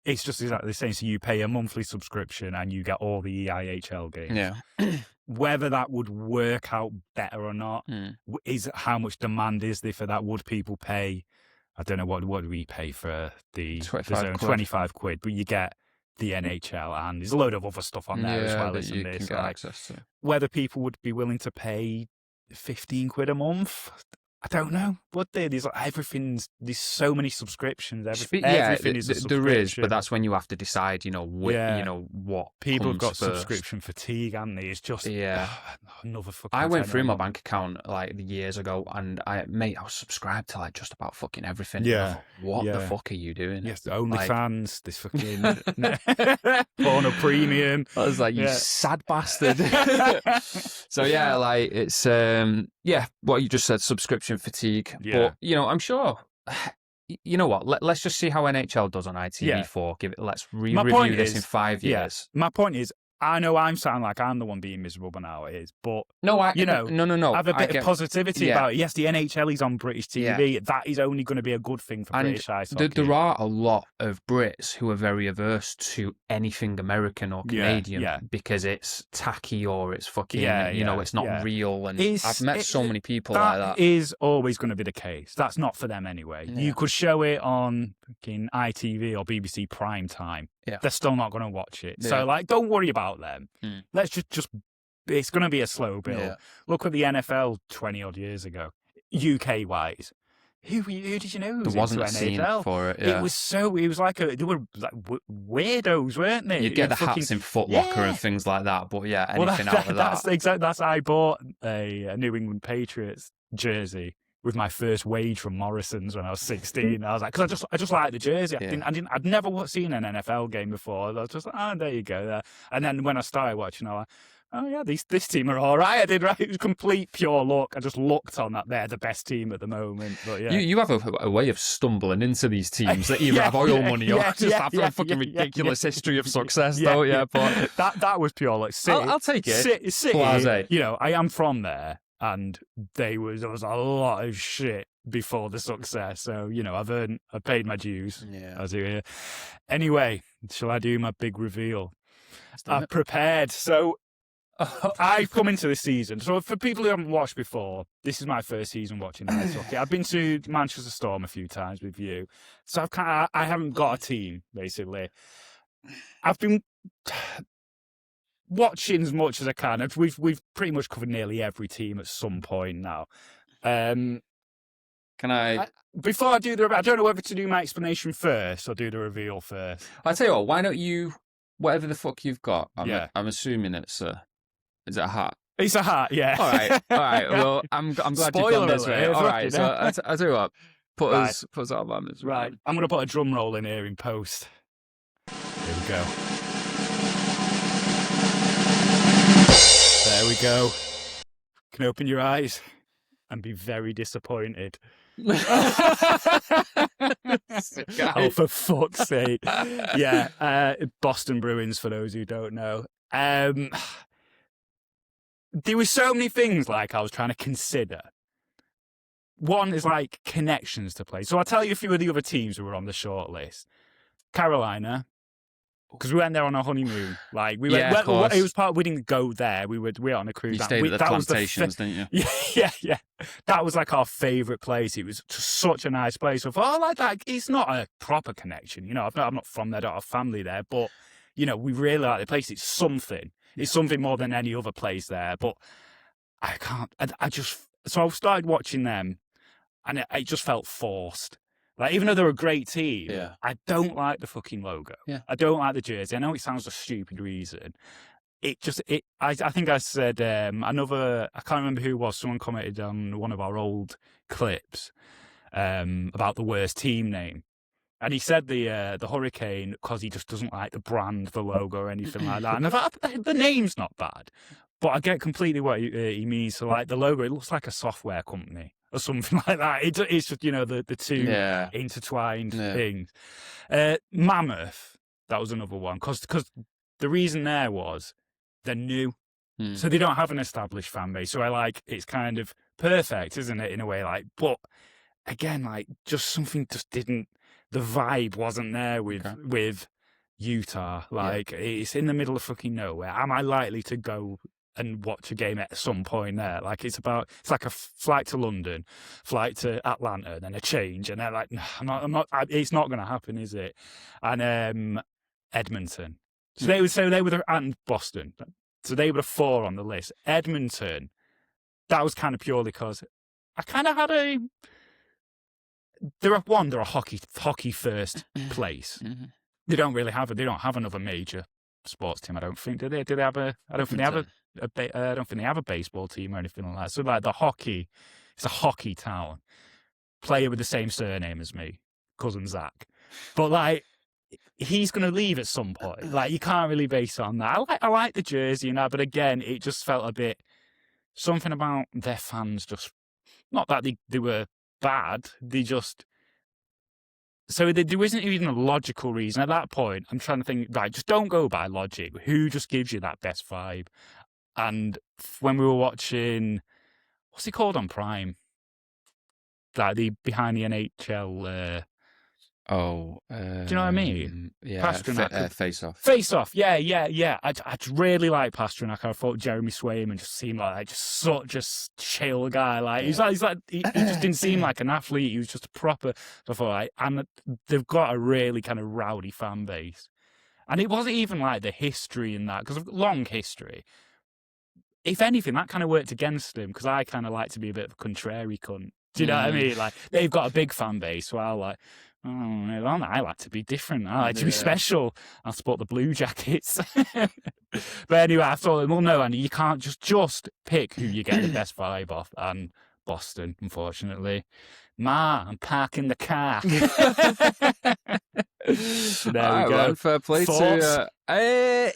S1: It's just exactly the same. So you pay a monthly subscription and you get all the EIHL games.
S2: Yeah.
S1: Whether that would work out better or not is how much demand is there for that. Would people pay? I don't know, what do we pay for the DAZN? 25 quid, but you get the NHL and there's a load of other stuff on there as well, isn't there?
S2: You can get access to.
S1: Whether people would be willing to pay 15 quid a month, I don't know. Would they? There's so many subscriptions. Everything is a subscription.
S2: There is, but that's when you have to decide, what
S1: people have got subscription fatigue, haven't they? It's just another fucking.
S2: I went through my bank account like years ago, and I was subscribed to like just about fucking everything.
S1: Yeah.
S2: What the fuck are you doing?
S1: Yes, OnlyFans, this fucking porno premium.
S2: I was like, you sad bastard. So like it's what you just said, subscription fatigue. But I'm sure. You know what? Let's just see how NHL does on ITV4. Let's review this in 5 years.
S1: My point is, I know I'm sounding like I'm the one being miserable now. It is, but
S2: no.
S1: I have a bit of positivity about it. Yes, the NHL is on British TV. That is only going to be a good thing for British ice hockey.
S2: There are a lot of Brits who are very averse to anything American or Canadian because it's tacky or it's fucking, it's not real. And I've met so many people like that. That
S1: is always going to be the case. That's not for them anyway. Yeah. You could show it on fucking ITV or BBC Prime Time. Yeah. They're still not going to watch it. Yeah. So, don't worry about them. Let's just it's going to be a slow build. Yeah. Look at the NFL 20-odd years ago, UK-wise. Who did you know was
S2: there wasn't a scene for it? Yeah.
S1: It was like they were like weirdos, weren't they?
S2: You'd get the hats in Foot Locker and things like that, but anything out of that.
S1: I bought a New England Patriots jersey with my first wage from Morrison's when I was 16. I was like, because I just liked the jersey. I'd never seen an NFL game before. I was just like, there you go. And then when I started watching, I was like, oh yeah, this team are all right. I did right. It was complete pure luck. I just looked on that they're the best team at the moment. But yeah,
S2: you have a way of stumbling into these teams that either have oil money or just have a fucking ridiculous history of success, though. Yeah, but
S1: that was pure luck.
S2: I'll take it.
S1: City, I am from there. And there was a lot of shit before the success. So, I've paid my dues.
S2: Yeah.
S1: As you hear. Anyway, shall I do my big reveal? I've prepared. So, I've come into this season. So, for people who haven't watched before, this is my first season watching ice hockey. I've been to Manchester Storm a few times with you. So, I haven't got a team, basically. I've been watching as much as I can. We've pretty much covered nearly every team at some point now.
S2: Can I?
S1: Before I do I don't know whether to do my explanation first or do the reveal first.
S2: I'll tell you what. Why don't you? Whatever the fuck you've got. I'm assuming is it a hat?
S1: It's a hat. Yeah.
S2: All right. Well, I'm glad
S1: Spoiler
S2: you've gone this way. All right. So I'll tell you what. Put us out of this.
S1: Right. I'm going to put a drum roll in here in post. Here we go. There we go. You can open your eyes and be very disappointed. Oh, for fuck's sake. Yeah, Boston Bruins, for those who don't know. There were so many things I was trying to consider. One is connections to play. So I'll tell you a few of the other teams who were on the short list. Carolina. Because we went there on a honeymoon. It was we didn't go there. We were on a cruise.
S2: You stayed at the plantations, didn't you?
S1: Yeah. That was our favourite place. It was just such a nice place. I thought, that. It's not a proper connection. I'm not from there. I don't have family there. But, we really like the place. It's something. It's something more than any other place there. But I can't. So I started watching them, and it just felt forced. Even though they're a great team, I don't like the fucking logo.
S2: Yeah.
S1: I don't like the jersey. I know it sounds a stupid reason. I think I said I can't remember who it was. Someone commented on one of our old clips about the worst team name. And he said the Hurricane because he just doesn't like the brand, the logo, or anything like that. And I thought, the name's not bad. But I get completely what he means. So, the logo, it looks like a software company or something like that. It's just, the two intertwined things. Mammoth, that was another one. Because the reason there was they're new. So they don't have an established fan base. So it's kind of perfect, isn't it, in a way? But again, just something just didn't, the vibe wasn't there with Utah. It's in the middle of fucking nowhere. Am I likely to go and watch a game at some point there? It's like a flight to London, flight to Atlanta, then a change, and they're like, no, I'm not. It's not going to happen, is it? And Edmonton. So they were and Boston. So they were the 4 on the list. Edmonton. That was kind of purely because I kind of had they're a hockey first place. Mm-hmm. They don't have another major sports team. I don't think. Do they? I don't think they have a baseball team or anything like that. So the hockey, it's a hockey town. Player with the same surname as me, cousin Zach. But he's going to leave at some point. You can't really base it on that. I like the jersey and that, but again, it just felt a bit something about their fans. Just not that they were bad. They just. So there isn't even a logical reason. At that point, I'm trying to think, just don't go by logic. Who just gives you that best vibe? And when we were watching, what's it called on Prime? The behind the NHL. Do you know what I mean?
S2: Yeah, Face Off.
S1: Face Off, yeah. I really like Pasternak. I thought Jeremy Swayman just seemed like such a chill guy. He just didn't seem like an athlete. He was just a proper. So I thought, and they've got a really kind of rowdy fan base, and it wasn't even the history in that because of long history. If anything, that kind of worked against him because I kind of like to be a bit of a contrary cunt. Do you know what I mean? They've got a big fan base, so I like to be different. I like to be special. I'll support the Blue Jackets. But anyway, I thought, well, no, Andy, you can't just pick who you get the best vibe off. And Boston, unfortunately. I'm parking the car. There we go.
S2: Well, fair play to
S1: I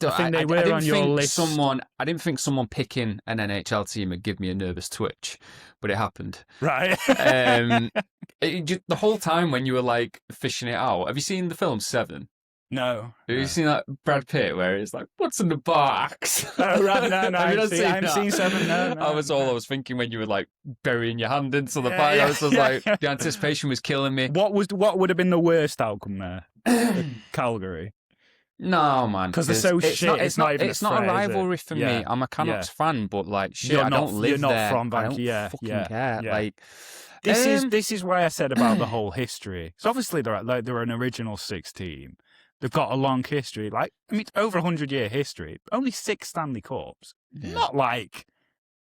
S1: think they were on your list.
S2: I didn't think someone picking an NHL team would give me a nervous twitch, but it happened.
S1: Right.
S2: The whole time when you were fishing it out, have you seen the film Seven?
S1: No.
S2: Have you seen that Brad Pitt where it's what's in the box?
S1: Oh, right, no, I haven't seen Seven, no.
S2: I was thinking when you were burying your hand into the bag. I was just the anticipation was killing me.
S1: What would have been the worst outcome there? Calgary.
S2: No, man.
S1: Because they're so shit. It's not
S2: a rivalry for me. I'm a Canucks fan, but I don't live there.
S1: You're not from back.
S2: I don't fucking care.
S1: This is why I said about the whole history. So obviously they're an original 6 team. They've got a long history. Over 100-year history. Only 6 Stanley Cups. Yeah. Not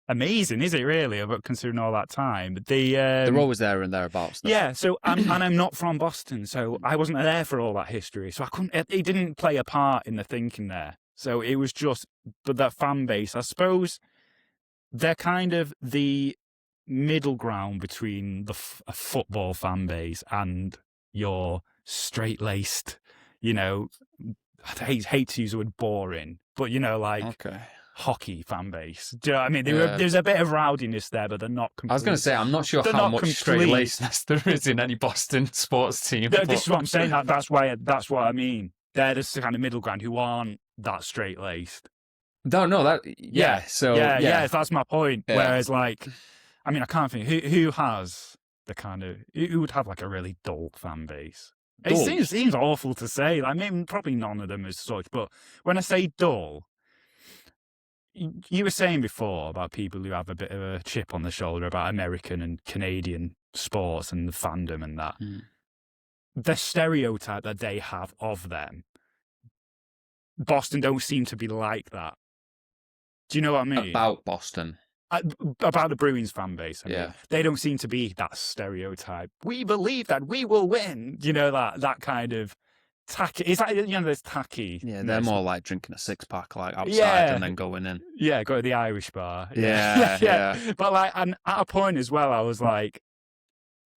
S1: amazing, is it really? But considering all that time,
S2: they're always there and thereabouts. Though.
S1: Yeah. So and I'm not from Boston, so I wasn't there for all that history. So I couldn't. It didn't play a part in the thinking there. So it was just that fan base. I suppose they're kind of the middle ground between a football fan base and your straight-laced. I hate to use the word boring, but hockey fan base. Do you know what I mean? There's a bit of rowdiness there, but they're not complete.
S2: I was going to say, I'm not sure how much straight-lacedness there is in any Boston sports team.
S1: This is what I'm saying. That's what I mean. They're the kind of middle ground who aren't that straight-laced.
S2: No, that... Yeah, so...
S1: Yeah, that's my point. Yeah. Whereas, I can't think... Who has the kind of... Who would have, a really dull fan base? Dull. It seems awful to say. Probably none of them as such. But when I say dull, you were saying before about people who have a bit of a chip on the shoulder about American and Canadian sports and the fandom and that. The stereotype that they have of them, Boston don't seem to be like that. Do you know what I mean?
S2: About Boston.
S1: About the Bruins fan base.
S2: Yeah.
S1: They don't seem to be that stereotype. We believe that we will win. That kind of tacky. It's there's tacky.
S2: Yeah, they're more like drinking a 6-pack outside and then going in.
S1: Yeah, go to the Irish bar.
S2: Yeah.
S1: But and at a point as well, I was like,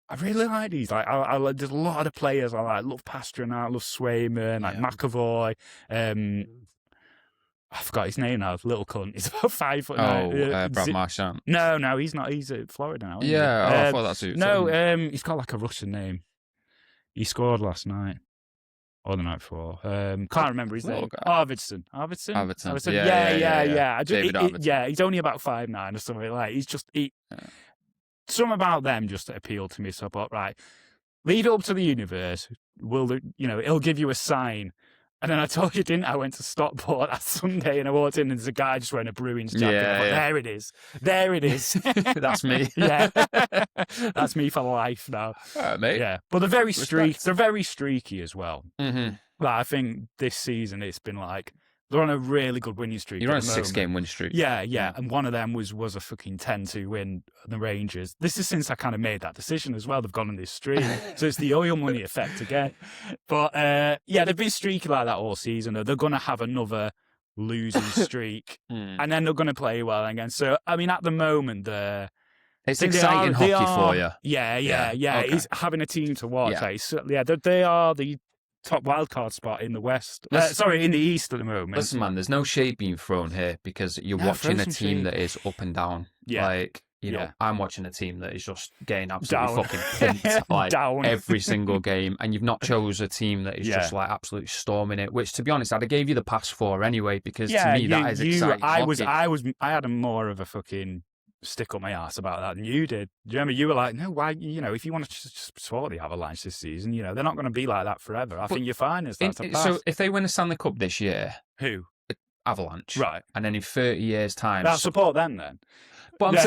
S1: I really like these. I there's a lot of the players I like. Love Pasternak, love Swayman, McAvoy. I forgot his name now. Little cunt. He's about 5 foot.
S2: Brad Marchand.
S1: No, he's not. He's at Florida now.
S2: I thought that's who.
S1: No, he's got a Russian name. He scored last night. or the night before. Can't remember his name. Arvidsson.
S2: Yeah.
S1: David Arvidsson. He's only about 5'9" or something like. He's just something about them just appealed to me. So I thought, right, leave it up to the universe. It'll give you a sign. And then I told you, didn't I? Went to Stockport that Sunday and I walked in and there's a guy just wearing a Bruins jacket. There it is.
S2: That's me.
S1: Yeah. That's me for life now.
S2: All right, mate.
S1: Yeah. But they're very streaky as well.
S2: Mm-hmm.
S1: Like, I think this season it's been like, they're on a really good winning streak.
S2: You're on a 6-game win streak.
S1: Yeah. And one of them was a fucking 10-2 win the Rangers. This is since I kind of made that decision as well. They've gone on this streak. So it's the oil money effect again. But they've been streaky like that all season. They're going to have another losing streak. And then they're going to play well again. So, I mean, at the moment,
S2: it's exciting hockey for you.
S1: Yeah. Okay. It's having a team to watch.
S2: Yeah.
S1: They are the top wildcard spot in the West. In the East at the moment.
S2: Listen, man, there's no shade being thrown here because you're watching a team that is up and down.
S1: Yeah.
S2: Like, I'm watching a team that is just getting absolutely fucking pumped like down every single game, and you've not chose a team that is just like absolutely storming it. Which, to be honest, I'd have gave you the pass for anyway because to me that is exciting.
S1: I had a more of a fucking stick up my ass about that than you did. Do you remember? You were like, no, why? If you want to just support the Avalanche this season, they're not going to be like that forever. I think you're fine as that.
S2: So if they win a Stanley Cup this year,
S1: who?
S2: Avalanche,
S1: right?
S2: And then in 30 years' time,
S1: I'll support them then.
S2: But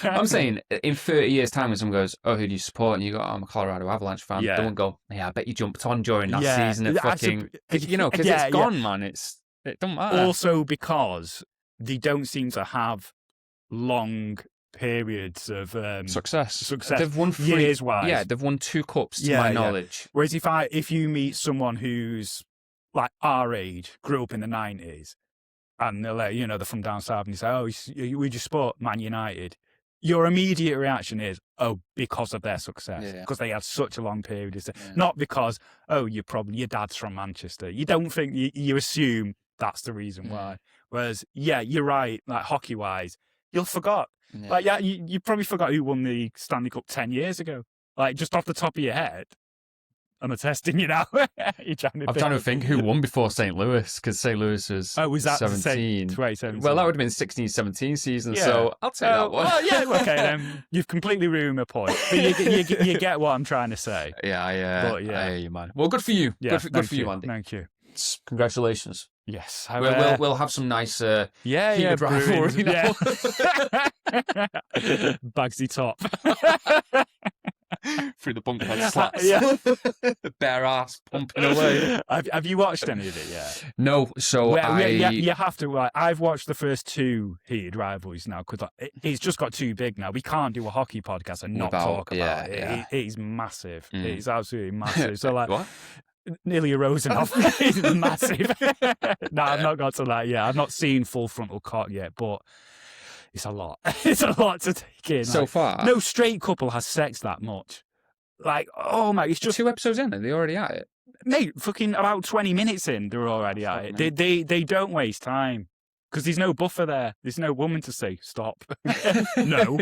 S2: I'm saying in 30 years' time, when someone goes, "Oh, who do you support?" and you go, "I'm a Colorado Avalanche fan," they won't go, "Yeah, I bet you jumped on during that season of fucking," because it's gone, man. It don't matter.
S1: Also, because they don't seem to have long periods of success.
S2: They've won 3
S1: years wise.
S2: Yeah, they've won 2 cups to my knowledge.
S1: Whereas if you meet someone who's like our age, grew up in the 90s, and they're like, they're from down south, and you say, "Oh, we just support Man United," your immediate reaction is, "Oh, because of their success, because they had such a long period." Not because, "Oh, your dad's from Manchester." You don't think you assume that's the reason why. Whereas, you're right. Like hockey wise, you'll forgot. Yeah. Like, you probably forgot who won the Stanley Cup 10 years ago. Like, just off the top of your head. I'm testing you now. I'm
S2: trying to think who won before St. Louis, because St. Louis was 17.
S1: 2017.
S2: Well, that would have been 16-17 season, so I'll take that one.
S1: Well, okay, then. You've completely ruined my point. But you get what I'm trying to say.
S2: Yeah, I hear you, man. Well, good for you.
S1: Yeah,
S2: good for you, Andy.
S1: Thank you.
S2: Congratulations.
S1: Yes.
S2: We'll have some nice heated rivalry.
S1: Yeah. Bagsy top.
S2: Through the bunk bed slats. Bare ass pumping away.
S1: Have you watched any of it yet?
S2: No, so
S1: you have to. I've watched the first 2 heated rivalries now because it's just got too big now. We can't do a hocky podcast and not talk about it. It is massive. It's absolutely massive. So
S2: what?
S1: Nearly a Rosenhoff is massive. No, I've not got to that yet. I've not seen Full Frontal Cock yet, but it's a lot. It's a lot to take in.
S2: So far,
S1: no straight couple has sex that much. Like, oh my, it's just
S2: 2 episodes in, and they're already at it.
S1: Mate, fucking about 20 minutes in, they're already at it. They don't waste time. Because there's no buffer there. There's no woman to say, stop. No.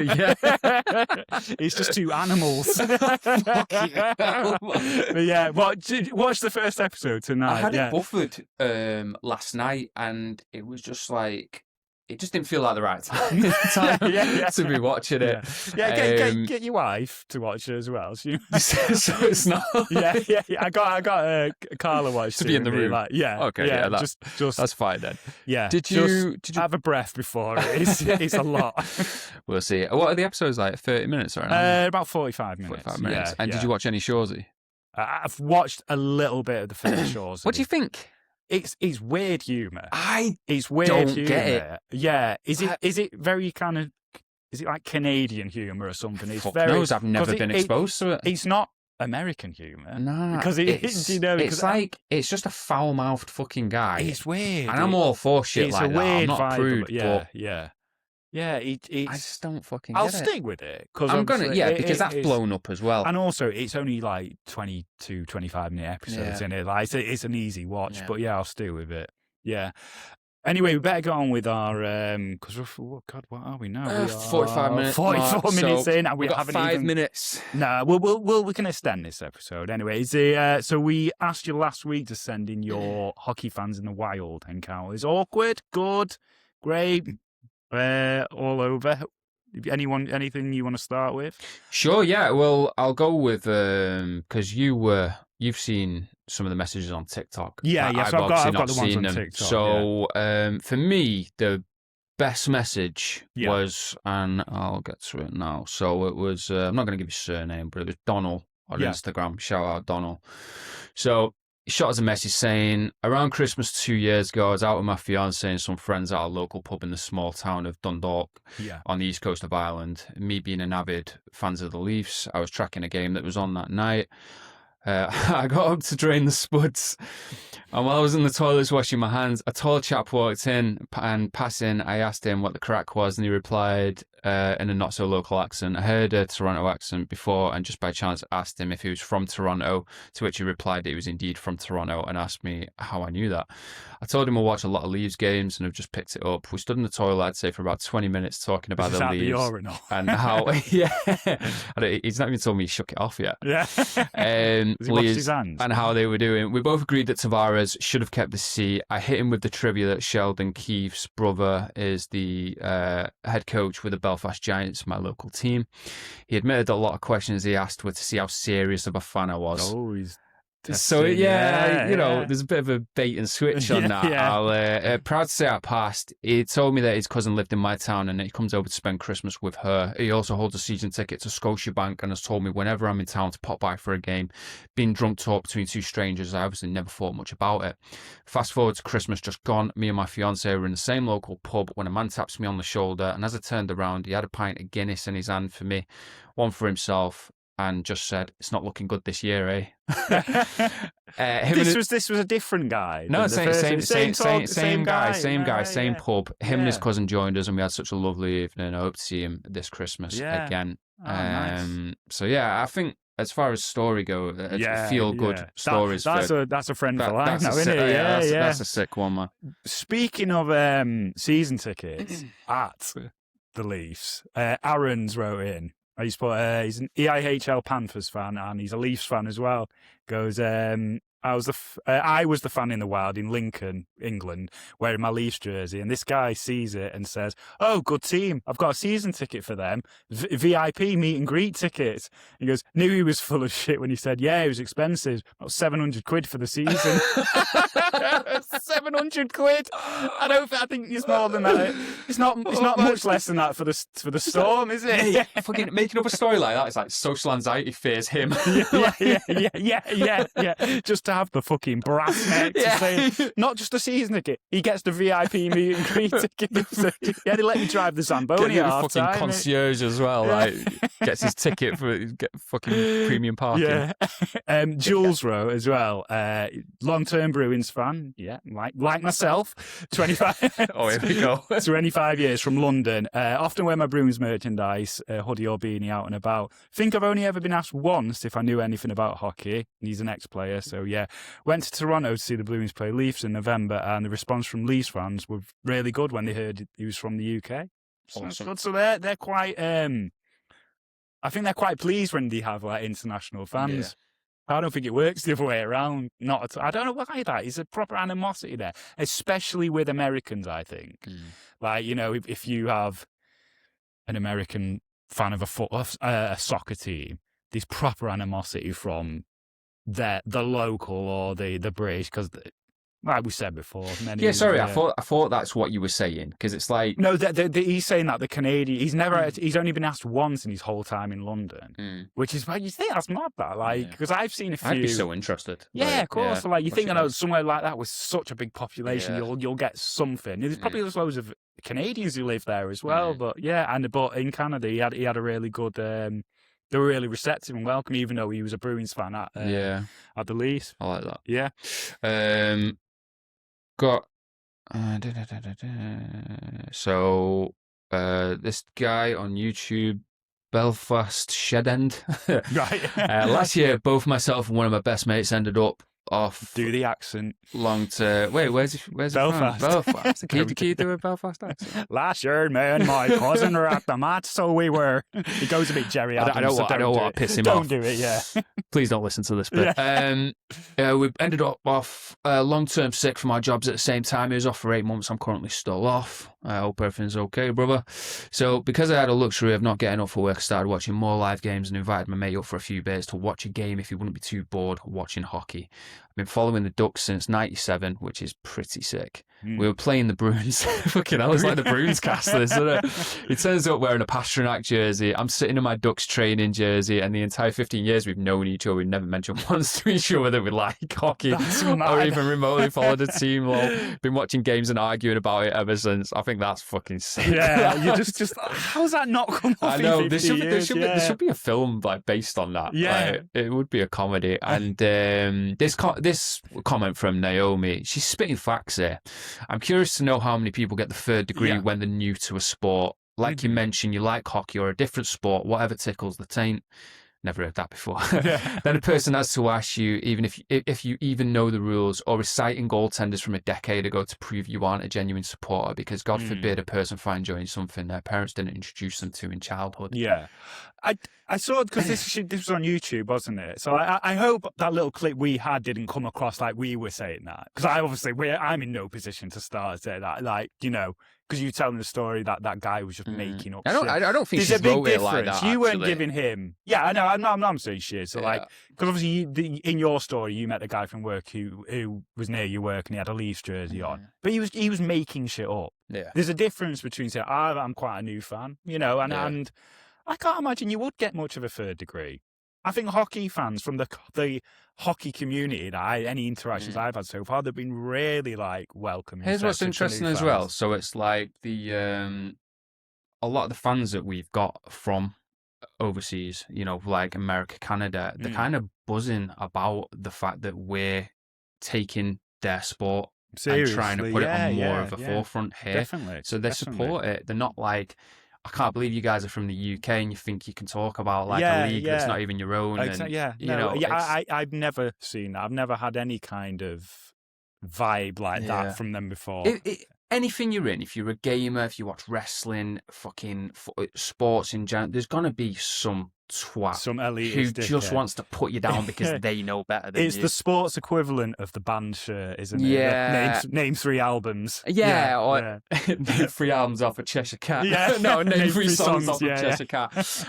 S1: It's just 2 animals. Watch the first episode tonight.
S2: I had it buffered last night, and it was just like, it just didn't feel like the right time to be watching it.
S1: Get your wife to watch it as well. So
S2: it's not.
S1: I got Carla watch
S2: to be in the room.
S1: Like, just
S2: that's fine then.
S1: Yeah.
S2: Did you
S1: have a breath before it? It's a lot.
S2: We'll see. What are the episodes like? 30 minutes or an hour?
S1: About 45 minutes.
S2: 45 minutes. And did you watch any Shoresy?
S1: I've watched a little bit of the first Shoresy.
S2: What do you think?
S1: It's weird humour.
S2: It's
S1: weird
S2: don't
S1: humor.
S2: Get it.
S1: Yeah. Is it very kind of? Is it like Canadian humour or something? It's
S2: Fuck knows. I've never been exposed to it.
S1: It's not American humour.
S2: No,
S1: because
S2: it's just a foul-mouthed fucking guy.
S1: It's weird,
S2: and I'm all for shit like that. I'm not
S1: vibe,
S2: prude,
S1: but
S2: I just don't fucking.
S1: I'll stick with it because
S2: I'm gonna, because that's blown up as well.
S1: And also, it's only like 22, 25 minute episodes in it. Like it's an easy watch, but I'll stick with it. Yeah. Anyway, we better get on with our because God, what are we now? We are
S2: 45 minutes.
S1: 44 minutes in, and we
S2: got
S1: haven't
S2: 5
S1: even...
S2: minutes.
S1: No, we can extend this episode. Anyway, so we asked you last week to send in your hockey fans in the wild encounters. Awkward, good, great, all over. Anything you want to start with?
S2: Sure, yeah. Well, I'll go with because you've seen some of the messages on TikTok.
S1: Yeah. So I've got the ones on TikTok.
S2: So for me, the best message was, and I'll get to it now. So it was. I'm not going to give his surname, but it was Donald on Instagram. Shout out Donald. So he shot us a message saying, around Christmas 2 years ago, I was out with my fiance and some friends at a local pub in the small town of Dundalk on the east coast of Ireland. Me being an avid fan of the Leafs, I was tracking a game that was on that night. I got up to drain the spuds, and while I was in the toilets washing my hands, a tall chap walked in, and passing, I asked him what the crack was, and he replied in a not-so-local accent. I heard a Toronto accent before, and just by chance asked him if he was from Toronto, to which he replied that he was indeed from Toronto, and asked me how I knew that. I told him I watch a lot of Leafs games, and I've just picked it up. We stood in the toilet, I'd say, for about 20 minutes talking about the Leafs.
S1: The urinal.
S2: And how, he's not even told me he shook it off yet.
S1: Yeah. Leafs,
S2: and how they were doing. We both agreed that Tavares should have kept the seat. I hit him with the trivia that Sheldon Keefe's brother is the head coach with the Belfast Giants, my local team. He admitted that a lot of questions he asked were to see how serious of a fan I was.
S1: Oh, he's
S2: so there's a bit of a bait and switch on that. I'll proud to say I passed. He told me that his cousin lived in my town and that he comes over to spend Christmas with her. He also holds a season ticket to Scotiabank and has told me whenever I'm in town to pop by for a game. Being drunk talk between two strangers, I obviously never thought much about it. Fast forward to Christmas just gone. Me and my fiance were in the same local pub when a man taps me on the shoulder, and as I turned around, he had a pint of Guinness in his hand for me, one for himself, and just said, "It's not looking good this year, eh?"
S1: This was a different guy.
S2: No, same guy, same pub. Him and his cousin
S1: cousin
S2: joined us, and we had such a lovely evening. I hope to see him this Christmas again.
S1: Nice.
S2: So yeah, I think as far as story go, feel good stories.
S1: That's a friend for life now, isn't it?
S2: That's a sick one, man.
S1: Speaking of season tickets at the Leafs, Aaron's wrote in. He's an EIHL Panthers fan and he's a Leafs fan as well. Goes, I was the fan in the wild in Lincoln, England, wearing my Leafs jersey, and this guy sees it and says, "Oh, good team! I've got a season ticket for them, VIP meet and greet tickets." He goes, "Knew he was full of shit when he said, yeah, it was expensive, about 700 quid for the season." 700 quid. I think it's more than that. It's not much less than that for the Storm, is it?
S2: Yeah, fucking making up a story like that is like social anxiety fears him.
S1: Yeah. Just to have the fucking brass neck to say, not just a season ticket, he gets the VIP meet and greet ticket. So, they let me drive the Zamboni at half time.
S2: Fucking concierge as well, like gets his ticket for fucking premium parking.
S1: Yeah. Jules wrote as well, long-term Bruins fan, like myself, 25.
S2: Oh, here we go.
S1: 25 years from London. Often wear my Bruins merchandise, hoodie or beanie out and about. Think I've only ever been asked once if I knew anything about hockey. He's an ex-player, so yeah. Went to Toronto to see the Bruins play Leafs in November, and the response from Leafs fans was really good when they heard he was from the UK.
S2: Awesome.
S1: Good. So they're quite. I think they're quite pleased when they have like international fans. I don't think it works the other way around. Not at all. I don't know why that is a proper animosity there, especially with Americans. I think, like if you have an American fan of a soccer team, there's proper animosity from the local or the British because, like we said before,
S2: I thought that's what you were saying because it's like
S1: no, he's saying that the Canadian he's only been asked once in his whole time in London, which is why you think that's mad. That because I've seen a few.
S2: I'd be so interested.
S1: Yeah, of course. So, you think somewhere like that with such a big population, you'll get something. There's probably loads of Canadians who live there as well, but but in Canada he had a really good. They were really receptive and welcoming, even though he was a Bruins fan at the Leafs.
S2: I like that.
S1: Yeah.
S2: Got so this guy on YouTube, Belfast Shed End.
S1: Right.
S2: Last year, both myself and one of my best mates ended up off.
S1: Do the accent.
S2: Long to wait. Where's
S1: Belfast?
S2: From? Belfast. Can you do a Belfast accent?
S1: Last year, me and my cousin were at the match, so we were. He goes a bit Jerry Adams.
S2: I don't want to piss him
S1: Don't
S2: off.
S1: do it. Yeah.
S2: Please don't listen to this bit. We ended up off long-term sick from our jobs at the same time. He was off for 8 months. I'm currently still off. I hope everything's okay, brother. So because I had a luxury of not getting up for work, I started watching more live games and invited my mate up for a few beers to watch a game if he wouldn't be too bored watching hockey. I've been following the Ducks since '97, which is pretty sick. We were playing the Bruins. Fucking hell, it's like the Bruins cast this, isn't it? He turns up wearing a Pasternak jersey. I'm sitting in my Ducks training jersey, and the entire 15 years we've known each other, we've never mentioned once to each other that we like hockey or even remotely followed a team. Been watching games and arguing about it ever since. I think that's fucking sick.
S1: Yeah, you just how's that not come off?
S2: I know there should be a film like based on that.
S1: Yeah,
S2: like, it would be a comedy. And this comment from Naomi, she's spitting facts here. I'm curious to know how many people get the third degree when they're new to a sport. Like you mentioned, you like hockey or a different sport, whatever tickles the taint. Never heard that before. Then a person has to ask you, even if you even know the rules, or reciting goaltenders from a decade ago to prove you aren't a genuine supporter, because God forbid a person find enjoying something their parents didn't introduce them to in childhood.
S1: Yeah. I saw it because this was on YouTube, wasn't it? So I hope that little clip we had didn't come across like we were saying that, because I'm in no position to start saying that, like, you know, because you're telling the story that guy was just making up shit.
S2: I don't think
S1: there's
S2: she's
S1: a big
S2: wrote
S1: difference.
S2: It like that,
S1: you weren't
S2: actually.
S1: giving him. Yeah, I know. I'm not saying shit. So like, because obviously in your story you met the guy from work who was near your work and he had a Leafs jersey on, but he was making shit up.
S2: Yeah.
S1: There's a difference between saying I'm quite a new fan, you know, and I can't imagine you would get much of a third degree. I think hockey fans from the hockey community, any interactions I've had so far, they've been really like welcoming.
S2: Here's what's interesting as well. So it's like a lot of the fans that we've got from overseas, you know, like America, Canada, they're kind of buzzing about the fact that we're taking their sport and trying to put it on more of a forefront here.
S1: Definitely.
S2: So they support it. They're not like, I can't believe you guys are from the UK and you think you can talk about like a league that's not even your own.
S1: I've never seen that. I've never had any kind of vibe like that from them before.
S2: Anything you're in, if you're a gamer, if you watch wrestling, fucking sports in general, there's going to be some twat who just wants to put you down because they know better than you.
S1: It's the sports equivalent of the band shirt, isn't it?
S2: Yeah.
S1: Name 3 albums.
S2: Name 3 albums off of Cheshire Cat.
S1: Yeah.
S2: No, name 3 songs off of Cheshire Cat.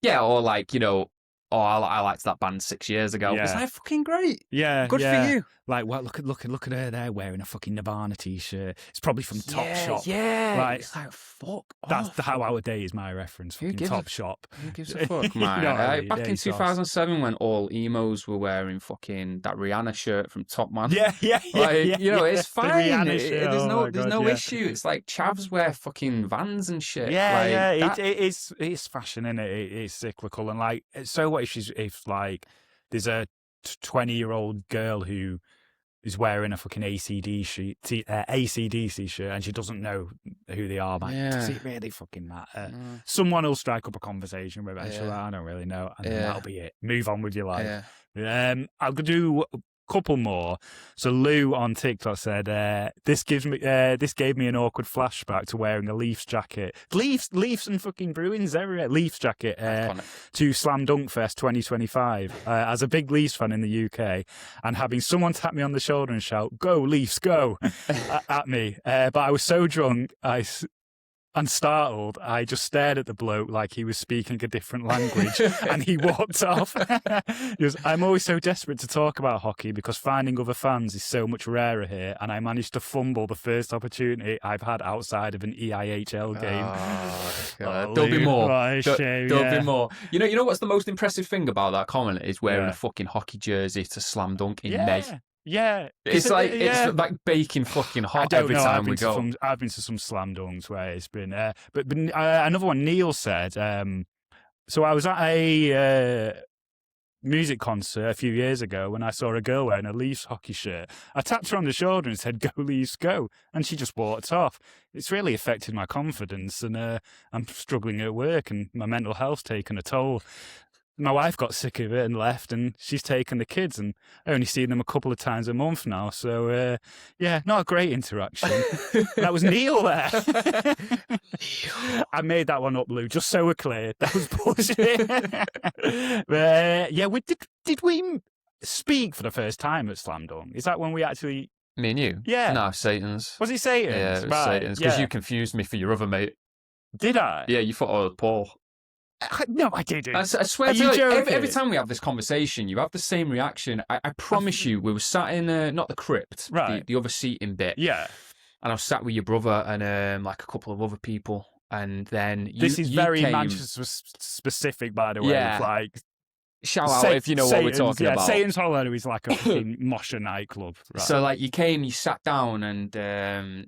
S2: Or like, you know, I liked that band 6 years ago.
S1: Yeah.
S2: Was that fucking great?
S1: Yeah.
S2: Good for you.
S1: Like, well, look at her there wearing a fucking Nirvana t-shirt. It's probably from Topshop.
S2: Yeah.
S1: Like,
S2: it's like, fuck
S1: that's
S2: off.
S1: how out of date is my reference. Fucking Topshop.
S2: Who gives a fuck, man? Back in 2007 when all emos were wearing fucking that Rihanna shirt from Top Man.
S1: Yeah.
S2: It's fine. There's no
S1: God,
S2: issue. It's like chavs wear fucking Vans and shit.
S1: It's fashion, isn't it? It's cyclical. And like, so what if like there's a 20-year-old girl who is wearing a fucking ACDC shirt and she doesn't know who they are, man. Does it really fucking matter? Someone will strike up a conversation with her. She'll like, I don't really know. And then that'll be it. Move on with your life. I'll do a couple more. So Lou on TikTok said, this gave me an awkward flashback to wearing a Leafs jacket. Leafs and fucking Bruins everywhere. Leafs jacket to Slam Dunk Fest 2025 as a big Leafs fan in the UK, and having someone tap me on the shoulder and shout, "Go Leafs, go!" at me. But I was so drunk, and startled, I just stared at the bloke like he was speaking a different language, and he walked off. He goes, I'm always so desperate to talk about hockey because finding other fans is so much rarer here, and I managed to fumble the first opportunity I've had outside of an EIHL game.
S2: Oh, God. There'll be more. There'll be more. You know what's the most impressive thing about that comment is wearing a fucking hockey jersey to Slam Dunk in May.
S1: Yeah,
S2: it's like baking fucking hot every time we go.
S1: I've been to some slam dunks where it's been, but another one. Neil said, so I was at a music concert a few years ago when I saw a girl wearing a Leafs hockey shirt. I tapped her on the shoulder and said, "Go Leafs, go!" and she just walked off. It's really affected my confidence, and I'm struggling at work, and my mental health's taken a toll. my wife got sick of it and left, and she's taken the kids, and I only see them a couple of times a month now. So, yeah, not a great interaction. That was Neil there. I made that one up, Lou, just so we're clear. That was bullshit. Yeah, did we speak for the first time at Slam Dunk? Is that when we actually...
S2: Me and you?
S1: Yeah.
S2: No, Satan's.
S1: Was it Satan's?
S2: Yeah, it was Satan's, because you confused me for your other mate.
S1: Did I?
S2: Yeah, you thought I was Paul.
S1: No, I didn't.
S2: I swear to you, every time we have this conversation, you have the same reaction. I promise you, we were sat in, not the crypt,
S1: right.
S2: the other seating bit.
S1: Yeah.
S2: And I was sat with your brother and like a couple of other people. And then
S1: This is very
S2: came...
S1: Manchester specific, by the way.
S2: Yeah.
S1: Like,
S2: shout out if you know what we're talking about.
S1: Satan's Hollow is like a fucking mosher nightclub. Right.
S2: So, like, you came, you sat down, and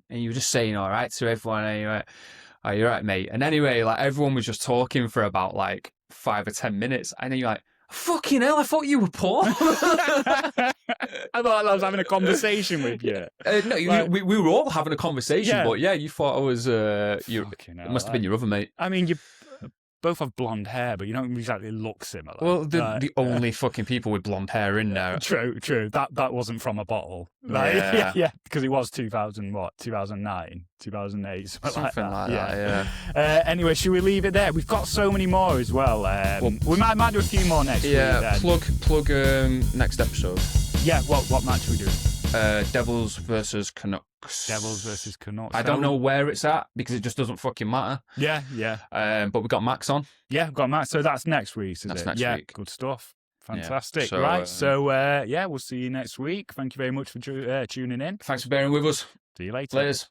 S2: you were just saying, all right, to everyone, and you went, oh, you're right, mate. And anyway, like, everyone was just talking for about, like, 5 or 10 minutes. And then you're like, fucking hell, I thought you were Paul.
S1: I thought I was having a conversation with you.
S2: No, like, we were all having a conversation, but yeah, you thought I was, it must have been your other mate.
S1: I mean, you both have blonde hair, but you don't exactly look similar.
S2: Well, the only fucking people with blonde hair in there.
S1: True. That wasn't from a bottle. Like, yeah, because it was 2009, 2008, something like that. Yeah. Anyway, should we leave it there? We've got so many more as well. We might do a few more next week.
S2: Yeah, plug next episode.
S1: Yeah, what match are we doing?
S2: Devils versus Canucks.
S1: Devils versus Canucks.
S2: I don't know where it's at because it just doesn't fucking matter.
S1: Yeah.
S2: But we got Max on.
S1: Yeah, we've got Max. So that's next week, is
S2: That's
S1: it?
S2: next week.
S1: Good stuff. Fantastic.
S2: Yeah.
S1: So, we'll see you next week. Thank you very much for tuning in.
S2: Thanks for bearing with us.
S1: See you later.
S2: Laters.